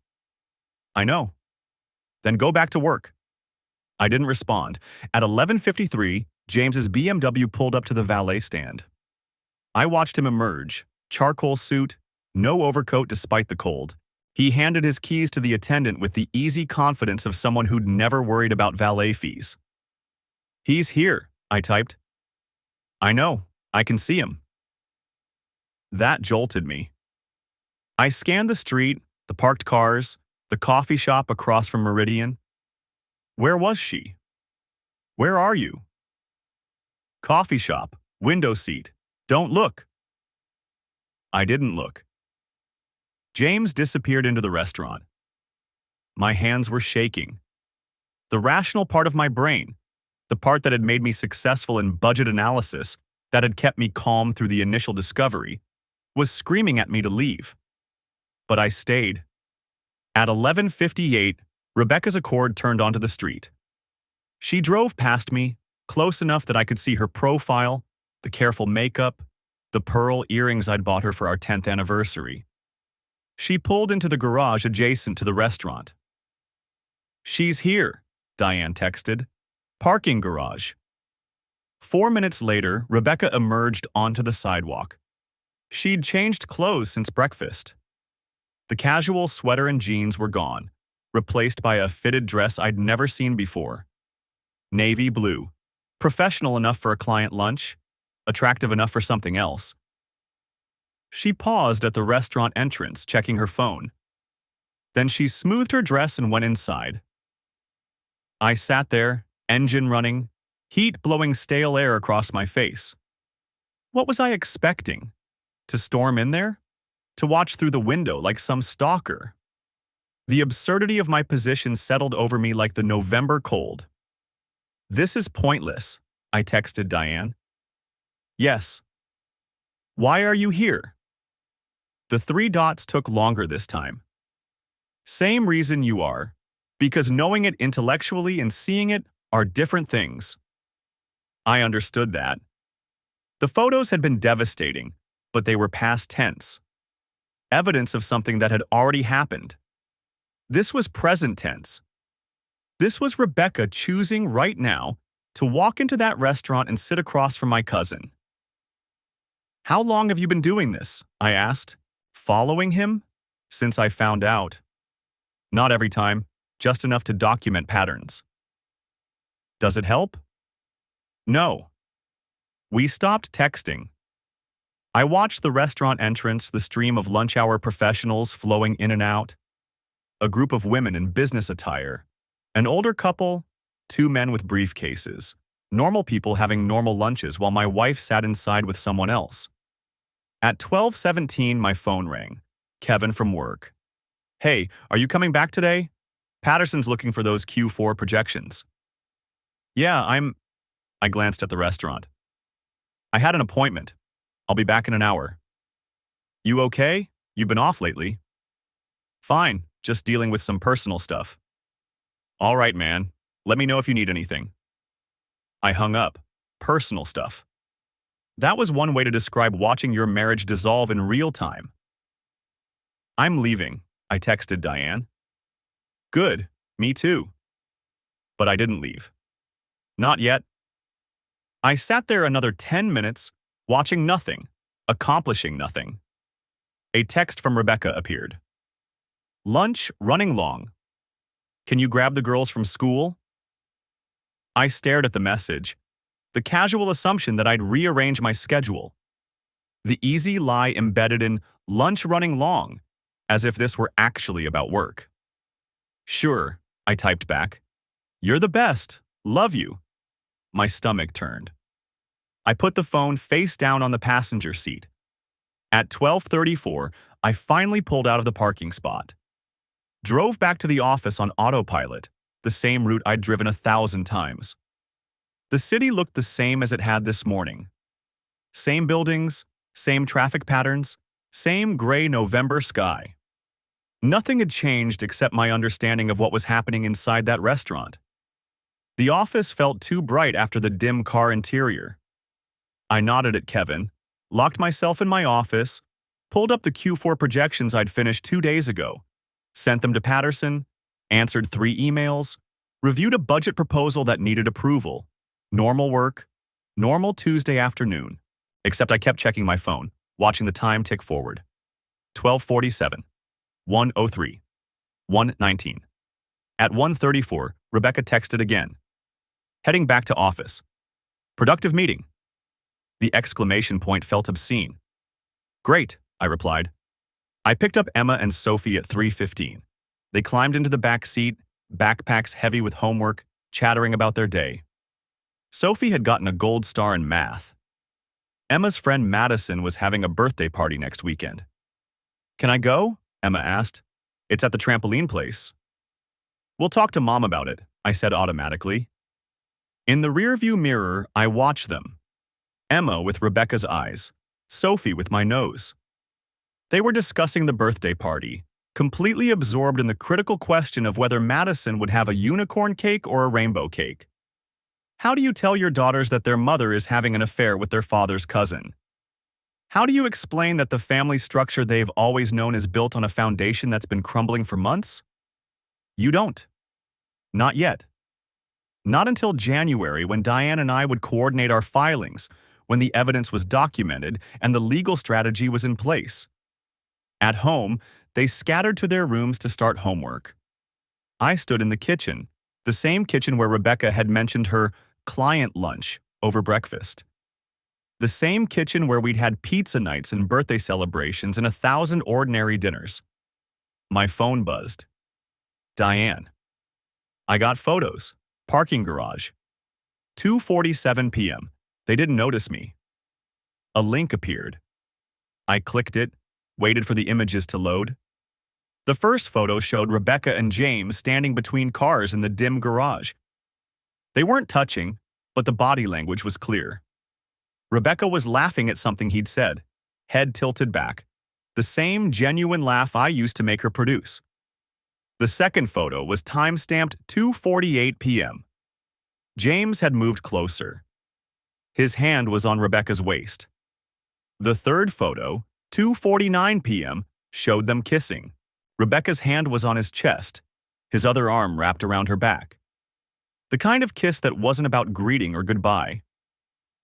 "I know." "Then go back to work." I didn't respond. At 11:53, James's BMW pulled up to the valet stand. I watched him emerge, charcoal suit, no overcoat despite the cold. He handed his keys to the attendant with the easy confidence of someone who'd never worried about valet fees. "He's here," I typed. "I know, I can see him." That jolted me. I scanned the street, the parked cars, the coffee shop across from Meridian. Where was she? "Where are you?" "Coffee shop, window seat. Don't look." I didn't look. James disappeared into the restaurant. My hands were shaking. The rational part of my brain, the part that had made me successful in budget analysis, that had kept me calm through the initial discovery, was screaming at me to leave. But I stayed. At 11:58, Rebecca's Accord turned onto the street. She drove past me, close enough that I could see her profile, the careful makeup, the pearl earrings I'd bought her for our 10th anniversary. She pulled into the garage adjacent to the restaurant. "She's here," Diane texted. "Parking garage." 4 minutes later, Rebecca emerged onto the sidewalk. She'd changed clothes since breakfast. The casual sweater and jeans were gone, replaced by a fitted dress I'd never seen before. Navy blue. Professional enough for a client lunch, attractive enough for something else. She paused at the restaurant entrance, checking her phone. Then she smoothed her dress and went inside. I sat there, engine running, heat blowing stale air across my face. What was I expecting? To storm in there? To watch through the window like some stalker? The absurdity of my position settled over me like the November cold. "This is pointless," I texted Diane. "Yes." "Why are you here?" The 3 dots took longer this time. "Same reason you are, because knowing it intellectually and seeing it are different things." I understood that. The photos had been devastating, but they were past tense. Evidence of something that had already happened. This was present tense. This was Rebecca choosing right now to walk into that restaurant and sit across from my cousin. "How long have you been doing this?" I asked. "Following him?" "Since I found out." "Not every time, just enough to document patterns." "Does it help?" "No." We stopped texting. I watched the restaurant entrance, the stream of lunch hour professionals flowing in and out, a group of women in business attire, an older couple, two men with briefcases, normal people having normal lunches while my wife sat inside with someone else. At 12:17, my phone rang. Kevin from work. Hey, are you coming back today? Patterson's looking for those Q4 projections. Yeah, I glanced at the restaurant. I had an appointment. I'll be back in an hour. You okay? You've been off lately. Fine, just dealing with some personal stuff. All right, man. Let me know if you need anything. I hung up. Personal stuff. That was one way to describe watching your marriage dissolve in real time. I'm leaving, I texted Diane. Good, me too. But I didn't leave. Not yet. I sat there another 10 minutes, watching nothing, accomplishing nothing. A text from Rebecca appeared. Lunch running long. Can you grab the girls from school? I stared at the message, the casual assumption that I'd rearrange my schedule. The easy lie embedded in lunch running long, as if this were actually about work. Sure, I typed back. You're the best. Love you. My stomach turned. I put the phone face down on the passenger seat. At 12:34, I finally pulled out of the parking spot. Drove back to the office on autopilot, the same route I'd driven 1,000 times. The city looked the same as it had this morning. Same buildings, same traffic patterns, same gray November sky. Nothing had changed except my understanding of what was happening inside that restaurant. The office felt too bright after the dim car interior. I nodded at Kevin, locked myself in my office, pulled up the Q4 projections I'd finished 2 days ago, sent them to Patterson, answered 3 emails, reviewed a budget proposal that needed approval. Normal work, normal Tuesday afternoon, except I kept checking my phone, watching the time tick forward. 12:47, 1:03, 1:19. At 1:34, Rebecca texted again. Heading back to office. Productive meeting. The exclamation point felt obscene. Great, I replied. I picked up Emma and Sophie at 3:15. They climbed into the back seat, backpacks heavy with homework, chattering about their day. Sophie had gotten a gold star in math. Emma's friend Madison was having a birthday party next weekend. Can I go? Emma asked. It's at the trampoline place. We'll talk to Mom about it, I said automatically. In the rearview mirror, I watched them. Emma with Rebecca's eyes, Sophie with my nose. They were discussing the birthday party, completely absorbed in the critical question of whether Madison would have a unicorn cake or a rainbow cake. How do you tell your daughters that their mother is having an affair with their father's cousin? How do you explain that the family structure they've always known is built on a foundation that's been crumbling for months? You don't. Not yet. Not until January, when Diane and I would coordinate our filings, when the evidence was documented and the legal strategy was in place. At home, they scattered to their rooms to start homework. I stood in the kitchen, the same kitchen where Rebecca had mentioned her client lunch over breakfast. The same kitchen where we'd had pizza nights and birthday celebrations and 1,000 ordinary dinners. My phone buzzed. Diane. I got photos. Parking garage. 2:47 p.m. They didn't notice me. A link appeared. I clicked it, waited for the images to load. The first photo showed Rebecca and James standing between cars in the dim garage. They weren't touching, but the body language was clear. Rebecca was laughing at something he'd said, head tilted back, the same genuine laugh I used to make her produce. The second photo was time-stamped 2:48 p.m. James had moved closer. His hand was on Rebecca's waist. The third photo, 2:49 p.m., showed them kissing. Rebecca's hand was on his chest, his other arm wrapped around her back. The kind of kiss that wasn't about greeting or goodbye.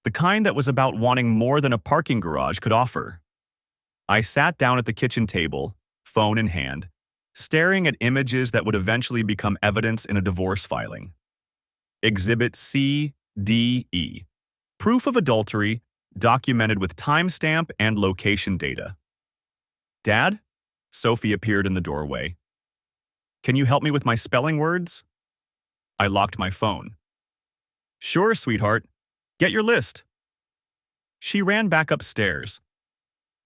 The kind that was about wanting more than a parking garage could offer. I sat down at the kitchen table, phone in hand, staring at images that would eventually become evidence in a divorce filing. Exhibit C, D, E. Proof of adultery, documented with timestamp and location data. "Dad?" Sophie appeared in the doorway. "Can you help me with my spelling words?" I locked my phone. "Sure, sweetheart. Get your list." She ran back upstairs.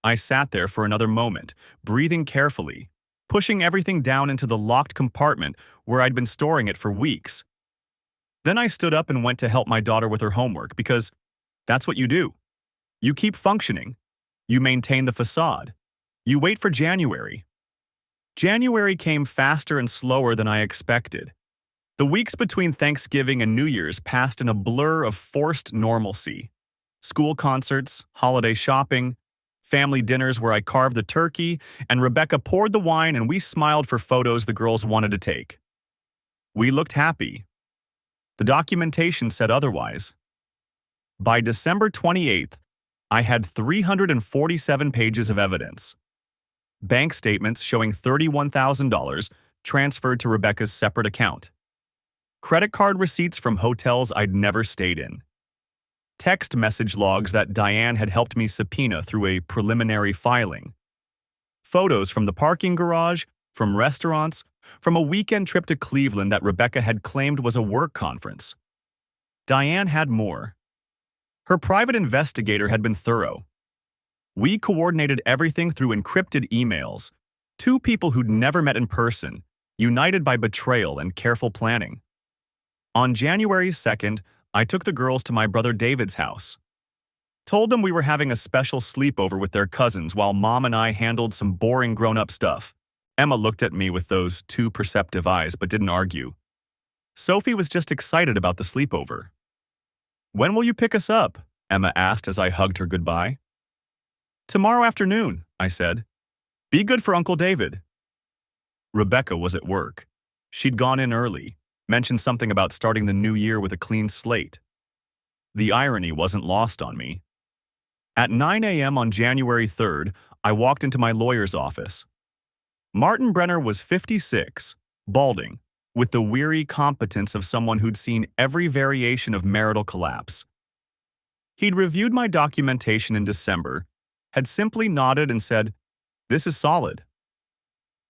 I sat there for another moment, breathing carefully, pushing everything down into the locked compartment where I'd been storing it for weeks. Then I stood up and went to help my daughter with her homework because that's what you do. You keep functioning. You maintain the facade. You wait for January. January came faster and slower than I expected. The weeks between Thanksgiving and New Year's passed in a blur of forced normalcy. School concerts, holiday shopping, family dinners where I carved the turkey, and Rebecca poured the wine and we smiled for photos the girls wanted to take. We looked happy. The documentation said otherwise. By December 28th, I had 347 pages of evidence. Bank statements showing $31,000 transferred to Rebecca's separate account. Credit card receipts from hotels I'd never stayed in. Text message logs that Diane had helped me subpoena through a preliminary filing. Photos from the parking garage, from restaurants, from a weekend trip to Cleveland that Rebecca had claimed was a work conference. Diane had more. Her private investigator had been thorough. We coordinated everything through encrypted emails, two people who'd never met in person, united by betrayal and careful planning. On January 2nd, I took the girls to my brother David's house. Told them we were having a special sleepover with their cousins while Mom and I handled some boring grown-up stuff. Emma looked at me with those too perceptive eyes but didn't argue. Sophie was just excited about the sleepover. "When will you pick us up?" Emma asked as I hugged her goodbye. "Tomorrow afternoon," I said. "Be good for Uncle David." Rebecca was at work. She'd gone in early, mentioned something about starting the new year with a clean slate. The irony wasn't lost on me. At 9 a.m. on January 3rd, I walked into my lawyer's office. Martin Brenner was 56, balding, with the weary competence of someone who'd seen every variation of marital collapse. He'd reviewed my documentation in December, had simply nodded and said, "This is solid."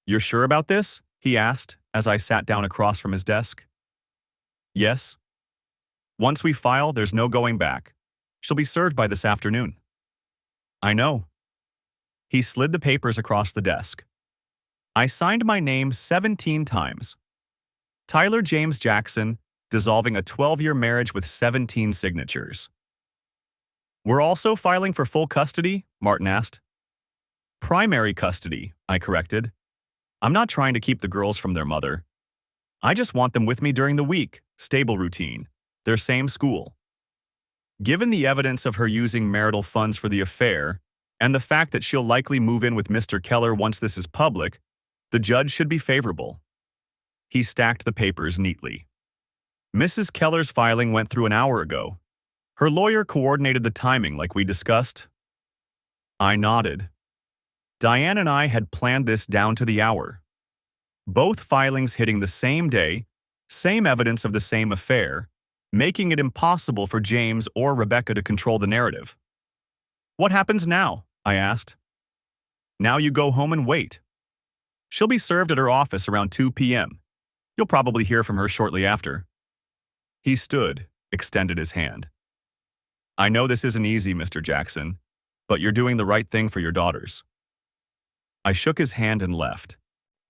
"You're sure about this?" he asked as I sat down across from his desk. "Yes. Once we file, there's no going back. She'll be served by this afternoon." "I know." He slid the papers across the desk. I signed my name 17 times. Tyler James Jackson, dissolving a 12-year marriage with 17 signatures. "We're also filing for full custody?" Martin asked. "Primary custody," I corrected. "I'm not trying to keep the girls from their mother. I just want them with me during the week, stable routine, their same school." Given the evidence of her using marital funds for the affair, and the fact that she'll likely move in with Mr. Keller once this is public, the judge should be favorable. He stacked the papers neatly. "Mrs. Keller's filing went through an hour ago. Her lawyer coordinated the timing like we discussed." I nodded. Diane and I had planned this down to the hour. Both filings hitting the same day, same evidence of the same affair, making it impossible for James or Rebecca to control the narrative. "What happens now?" I asked. "Now you go home and wait. She'll be served at her office around 2 p.m. You'll probably hear from her shortly after." He stood, extended his hand. "I know this isn't easy, Mr. Jackson, but you're doing the right thing for your daughters." I shook his hand and left.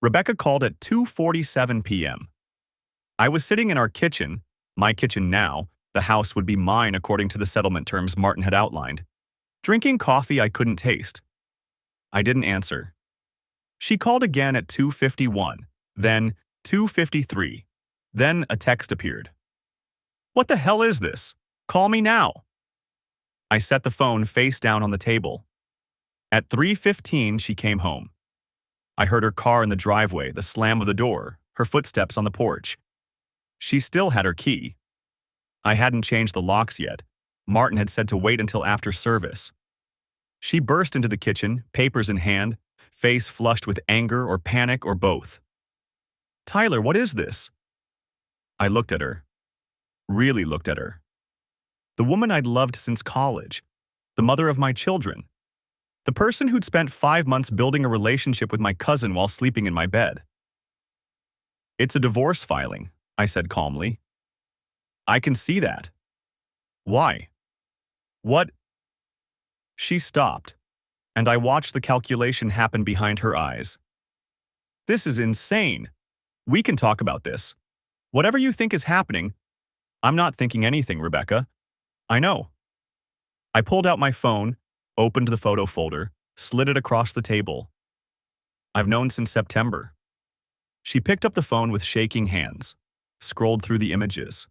Rebecca called at 2:47 p.m. I was sitting in our kitchen, my kitchen now, the house would be mine according to the settlement terms Martin had outlined, drinking coffee I couldn't taste. I didn't answer. She called again at 2:51, then 2:53. Then a text appeared. "What the hell is this? Call me now." I set the phone face down on the table. At 3:15, she came home. I heard her car in the driveway, the slam of the door, her footsteps on the porch. She still had her key. I hadn't changed the locks yet. Martin had said to wait until after service. She burst into the kitchen, papers in hand, face flushed with anger or panic or both. "Tyler, what is this?" I looked at her. Really looked at her. The woman I'd loved since college. the mother of my children, the person who'd spent 5 months building a relationship with my cousin while sleeping in my bed. It's a divorce filing, I said calmly. I can see that. Why? What? She stopped, and I watched the calculation happen behind her eyes. This is insane. We can talk about this. Whatever you think is happening, I'm not thinking anything, Rebecca. I know. I pulled out my phone, opened the photo folder, slid it across the table. I've known since September. She picked up the phone with shaking hands, scrolled through the images.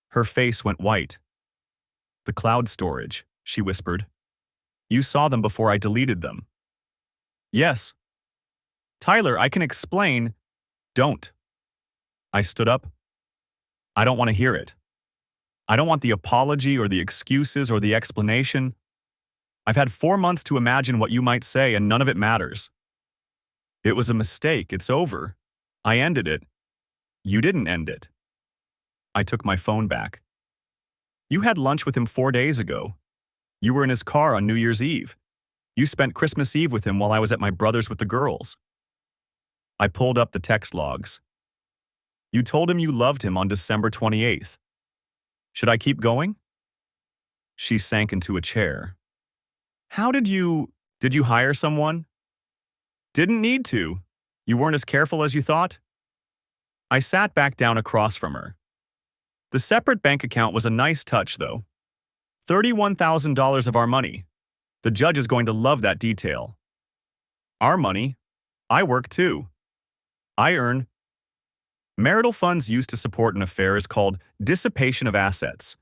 Her face went white. The cloud storage, she whispered. You saw them before I deleted them. Yes. Tyler, I can explain. Don't. I stood up. I don't want to hear it. I don't want the apology or the excuses or the explanation. I've had 4 months to imagine what you might say, and none of it matters. It was a mistake. It's over. I ended it. You didn't end it. I took my phone back. You had lunch with him 4 days ago. You were in his car on New Year's Eve. You spent Christmas Eve with him while I was at my brother's with the girls. I pulled up the text logs. You told him you loved him on December 28th. Should I keep going? She sank into a chair. Did you hire someone? Didn't need to. You weren't as careful as you thought? I sat back down across from her. The separate bank account was a nice touch, though. $31,000 of our money. The judge is going to love that detail. Our money. I work too. I earn. Marital funds used to support an affair is called dissipation of assets.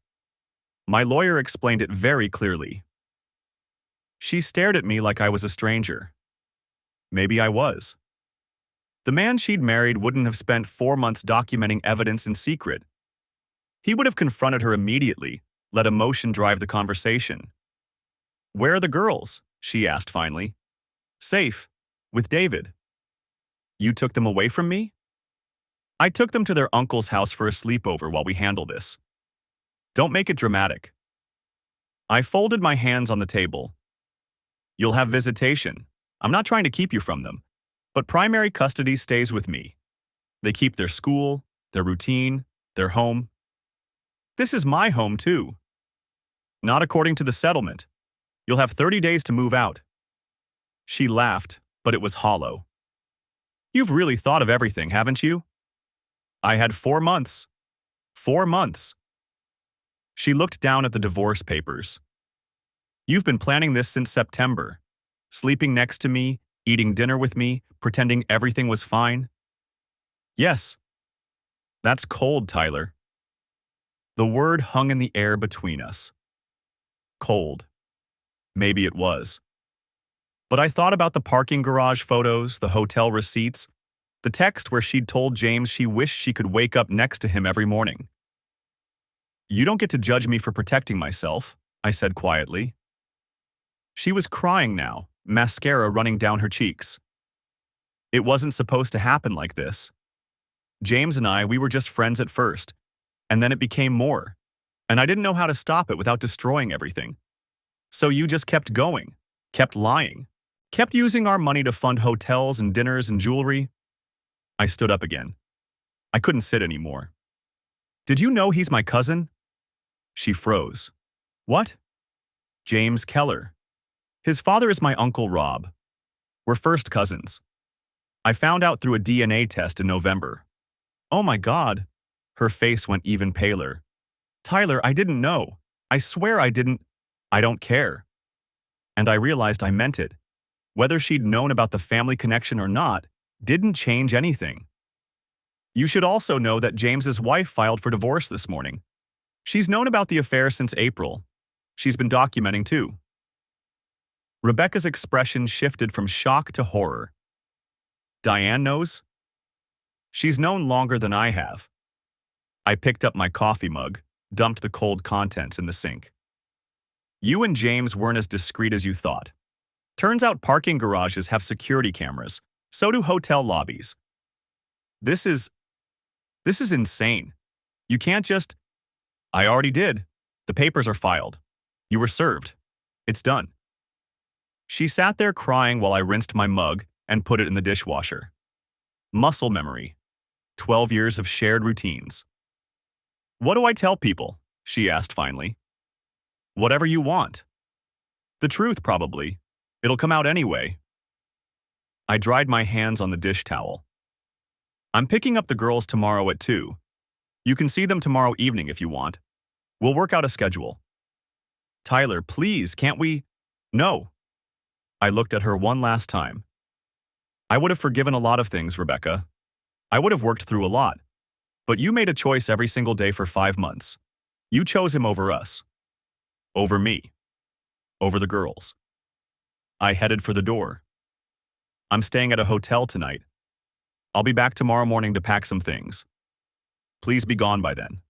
My lawyer explained it very clearly. She stared at me like I was a stranger. Maybe I was. The man she'd married wouldn't have spent 4 months documenting evidence in secret. He would have confronted her immediately, let emotion drive the conversation. Where are the girls? She asked finally. Safe. With David. You took them away from me? I took them to their uncle's house for a sleepover while we handle this. Don't make it dramatic. I folded my hands on the table. You'll have visitation. I'm not trying to keep you from them, but primary custody stays with me. They keep their school, their routine, their home. This is my home too. Not according to the settlement. You'll have 30 days to move out. She laughed, but it was hollow. You've really thought of everything, haven't you? I had 4 months. 4 months. She looked down at the divorce papers. You've been planning this since September. Sleeping next to me, eating dinner with me, pretending everything was fine. Yes. That's cold, Tyler. The word hung in the air between us. Cold. Maybe it was. But I thought about the parking garage photos, the hotel receipts, the text where she'd told James she wished she could wake up next to him every morning. You don't get to judge me for protecting myself, I said quietly. She was crying now, mascara running down her cheeks. It wasn't supposed to happen like this. James and we were just friends at first, and then it became more, and I didn't know how to stop it without destroying everything. So you just kept going, kept lying, kept using our money to fund hotels and dinners and jewelry. I stood up again. I couldn't sit anymore. Did you know he's my cousin? She froze. What? James Keller. His father is my Uncle Rob. We're first cousins. I found out through a DNA test in November. Oh my God. Her face went even paler. Tyler, I didn't know. I swear I didn't. I don't care. And I realized I meant it. Whether she'd known about the family connection or not didn't change anything. You should also know that James's wife filed for divorce this morning. She's known about the affair since April. She's been documenting too. Rebecca's expression shifted from shock to horror. Diane knows? She's known longer than I have. I picked up my coffee mug, dumped the cold contents in the sink. You and James weren't as discreet as you thought. Turns out parking garages have security cameras. So do hotel lobbies. This is insane. You can't just... I already did. The papers are filed. You were served. It's done. She sat there crying while I rinsed my mug and put it in the dishwasher. Muscle memory. 12 years of shared routines. What do I tell people? She asked finally. Whatever you want. The truth, probably. It'll come out anyway. I dried my hands on the dish towel. I'm picking up the girls tomorrow at 2. You can see them tomorrow evening if you want. We'll work out a schedule. Tyler, please, can't we? No. I looked at her one last time. I would have forgiven a lot of things, Rebecca. I would have worked through a lot. But you made a choice every single day for 5 months. You chose him over us. Over me. Over the girls. I headed for the door. I'm staying at a hotel tonight. I'll be back tomorrow morning to pack some things. Please be gone by then.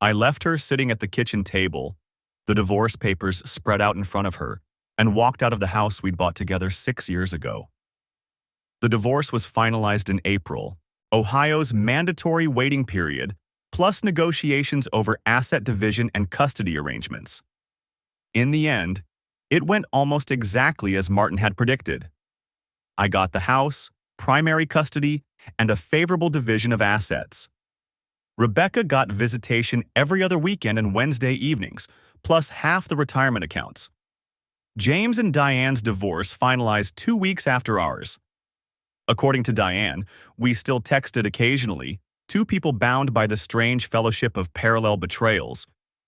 I left her sitting at the kitchen table, the divorce papers spread out in front of her, and walked out of the house we'd bought together 6 years ago. The divorce was finalized in April, Ohio's mandatory waiting period, plus negotiations over asset division and custody arrangements. In the end, it went almost exactly as Martin had predicted. I got the house, primary custody, and a favorable division of assets. Rebecca got visitation every other weekend and Wednesday evenings, plus half the retirement accounts. James and Diane's divorce finalized 2 weeks after ours. According to Diane, we still texted occasionally, two people bound by the strange fellowship of parallel betrayals.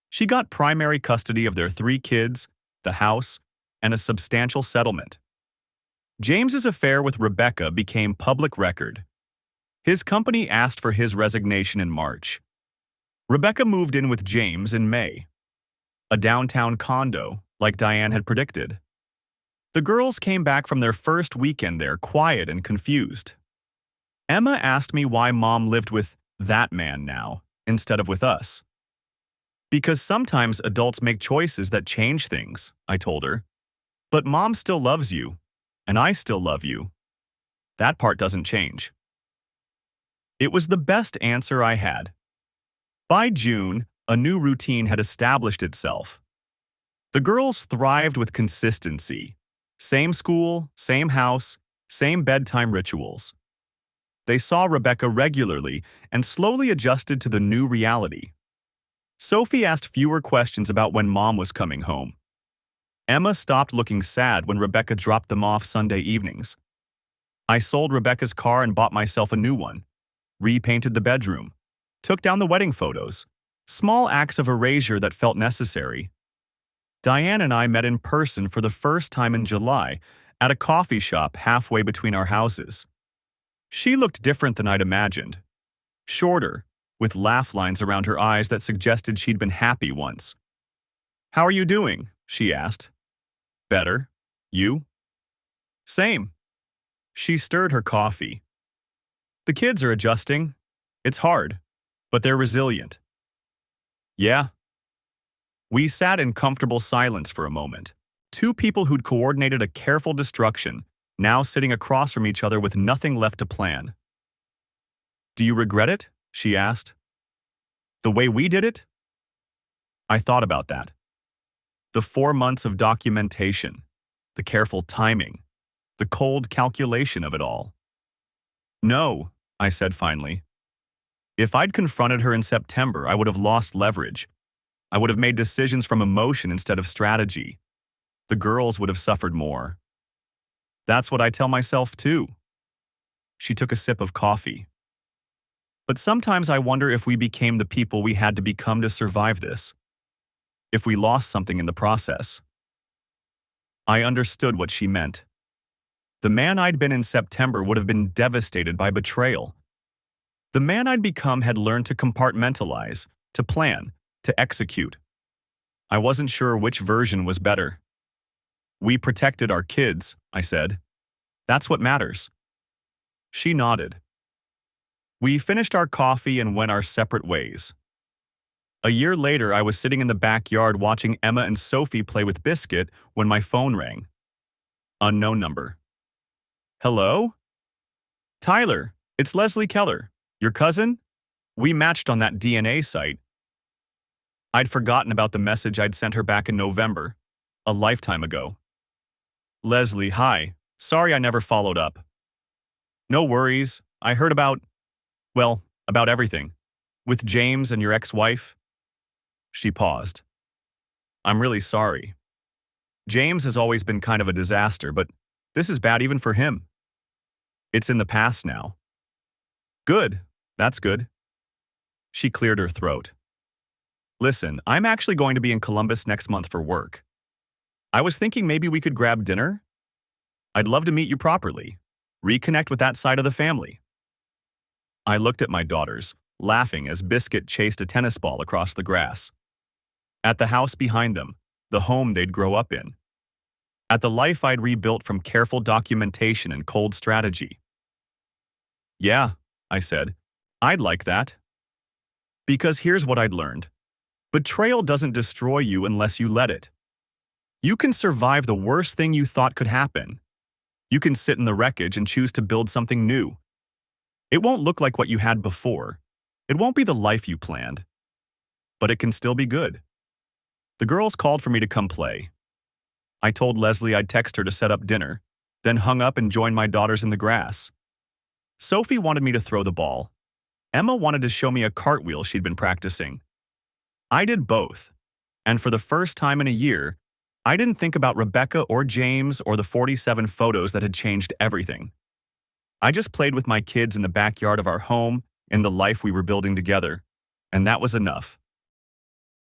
She got primary custody of their 3 kids, the house, and a substantial settlement. James's affair with Rebecca became public record. His company asked for his resignation in March. Rebecca moved in with James in May. A downtown condo, like Diane had predicted. The girls came back from their first weekend there quiet and confused. Emma asked me why Mom lived with that man now, instead of with us. Because sometimes adults make choices that change things, I told her. But Mom still loves you, and I still love you. That part doesn't change. It was the best answer I had. By June, a new routine had established itself. The girls thrived with consistency. Same school, same house, same bedtime rituals. They saw Rebecca regularly and slowly adjusted to the new reality. Sophie asked fewer questions about when Mom was coming home. Emma stopped looking sad when Rebecca dropped them off Sunday evenings. I sold Rebecca's car and bought myself a new one. Repainted the bedroom, took down the wedding photos, small acts of erasure that felt necessary. Diane and I met in person for the first time in July at a coffee shop halfway between our houses. She looked different than I'd imagined. Shorter, with laugh lines around her eyes that suggested she'd been happy once. "How are you doing?" she asked. "Better. You?" "Same." She stirred her coffee. "The kids are adjusting. It's hard, but they're resilient." "Yeah." We sat in comfortable silence for a moment. Two people who'd coordinated a careful destruction, now sitting across from each other with nothing left to plan. "Do you regret it?" she asked. "The way we did it?" I thought about that. The 4 months of documentation, the careful timing, the cold calculation of it all. "No," I said finally. If I'd confronted her in September, I would have lost leverage. I would have made decisions from emotion instead of strategy. The girls would have suffered more. That's what I tell myself too. She took a sip of coffee. But sometimes I wonder if we became the people we had to become to survive this. If we lost something in the process. I understood what she meant. The man I'd been in September would have been devastated by betrayal. The man I'd become had learned to compartmentalize, to plan, to execute. I wasn't sure which version was better. "We protected our kids," I said. "That's what matters." She nodded. We finished our coffee and went our separate ways. A year later, I was sitting in the backyard watching Emma and Sophie play with Biscuit when my phone rang. Unknown number. "Hello?" "Tyler, it's Leslie Keller. Your cousin? We matched on that DNA site." I'd forgotten about the message I'd sent her back in November. A lifetime ago. Leslie, hi. Sorry I never followed up. No worries. I heard about everything. With James and your ex-wife? She paused. I'm really sorry. James has always been kind of a disaster, but this is bad even for him. It's in the past now. Good. That's good. She cleared her throat. Listen, I'm actually going to be in Columbus next month for work. I was thinking maybe we could grab dinner? I'd love to meet you properly. Reconnect with that side of the family. I looked at my daughters, laughing as Biscuit chased a tennis ball across the grass. At the house behind them, the home they'd grow up in. At the life I'd rebuilt from careful documentation and cold strategy. Yeah, I said, I'd like that. Because here's what I'd learned. Betrayal doesn't destroy you unless you let it. You can survive the worst thing you thought could happen. You can sit in the wreckage and choose to build something new. It won't look like what you had before. It won't be the life you planned. But it can still be good. The girls called for me to come play. I told Leslie I'd text her to set up dinner, then hung up and joined my daughters in the grass. Sophie wanted me to throw the ball. Emma wanted to show me a cartwheel she'd been practicing. I did both. And for the first time in a year, I didn't think about Rebecca or James or the 47 photos that had changed everything. I just played with my kids in the backyard of our home, in the life we were building together, and that was enough.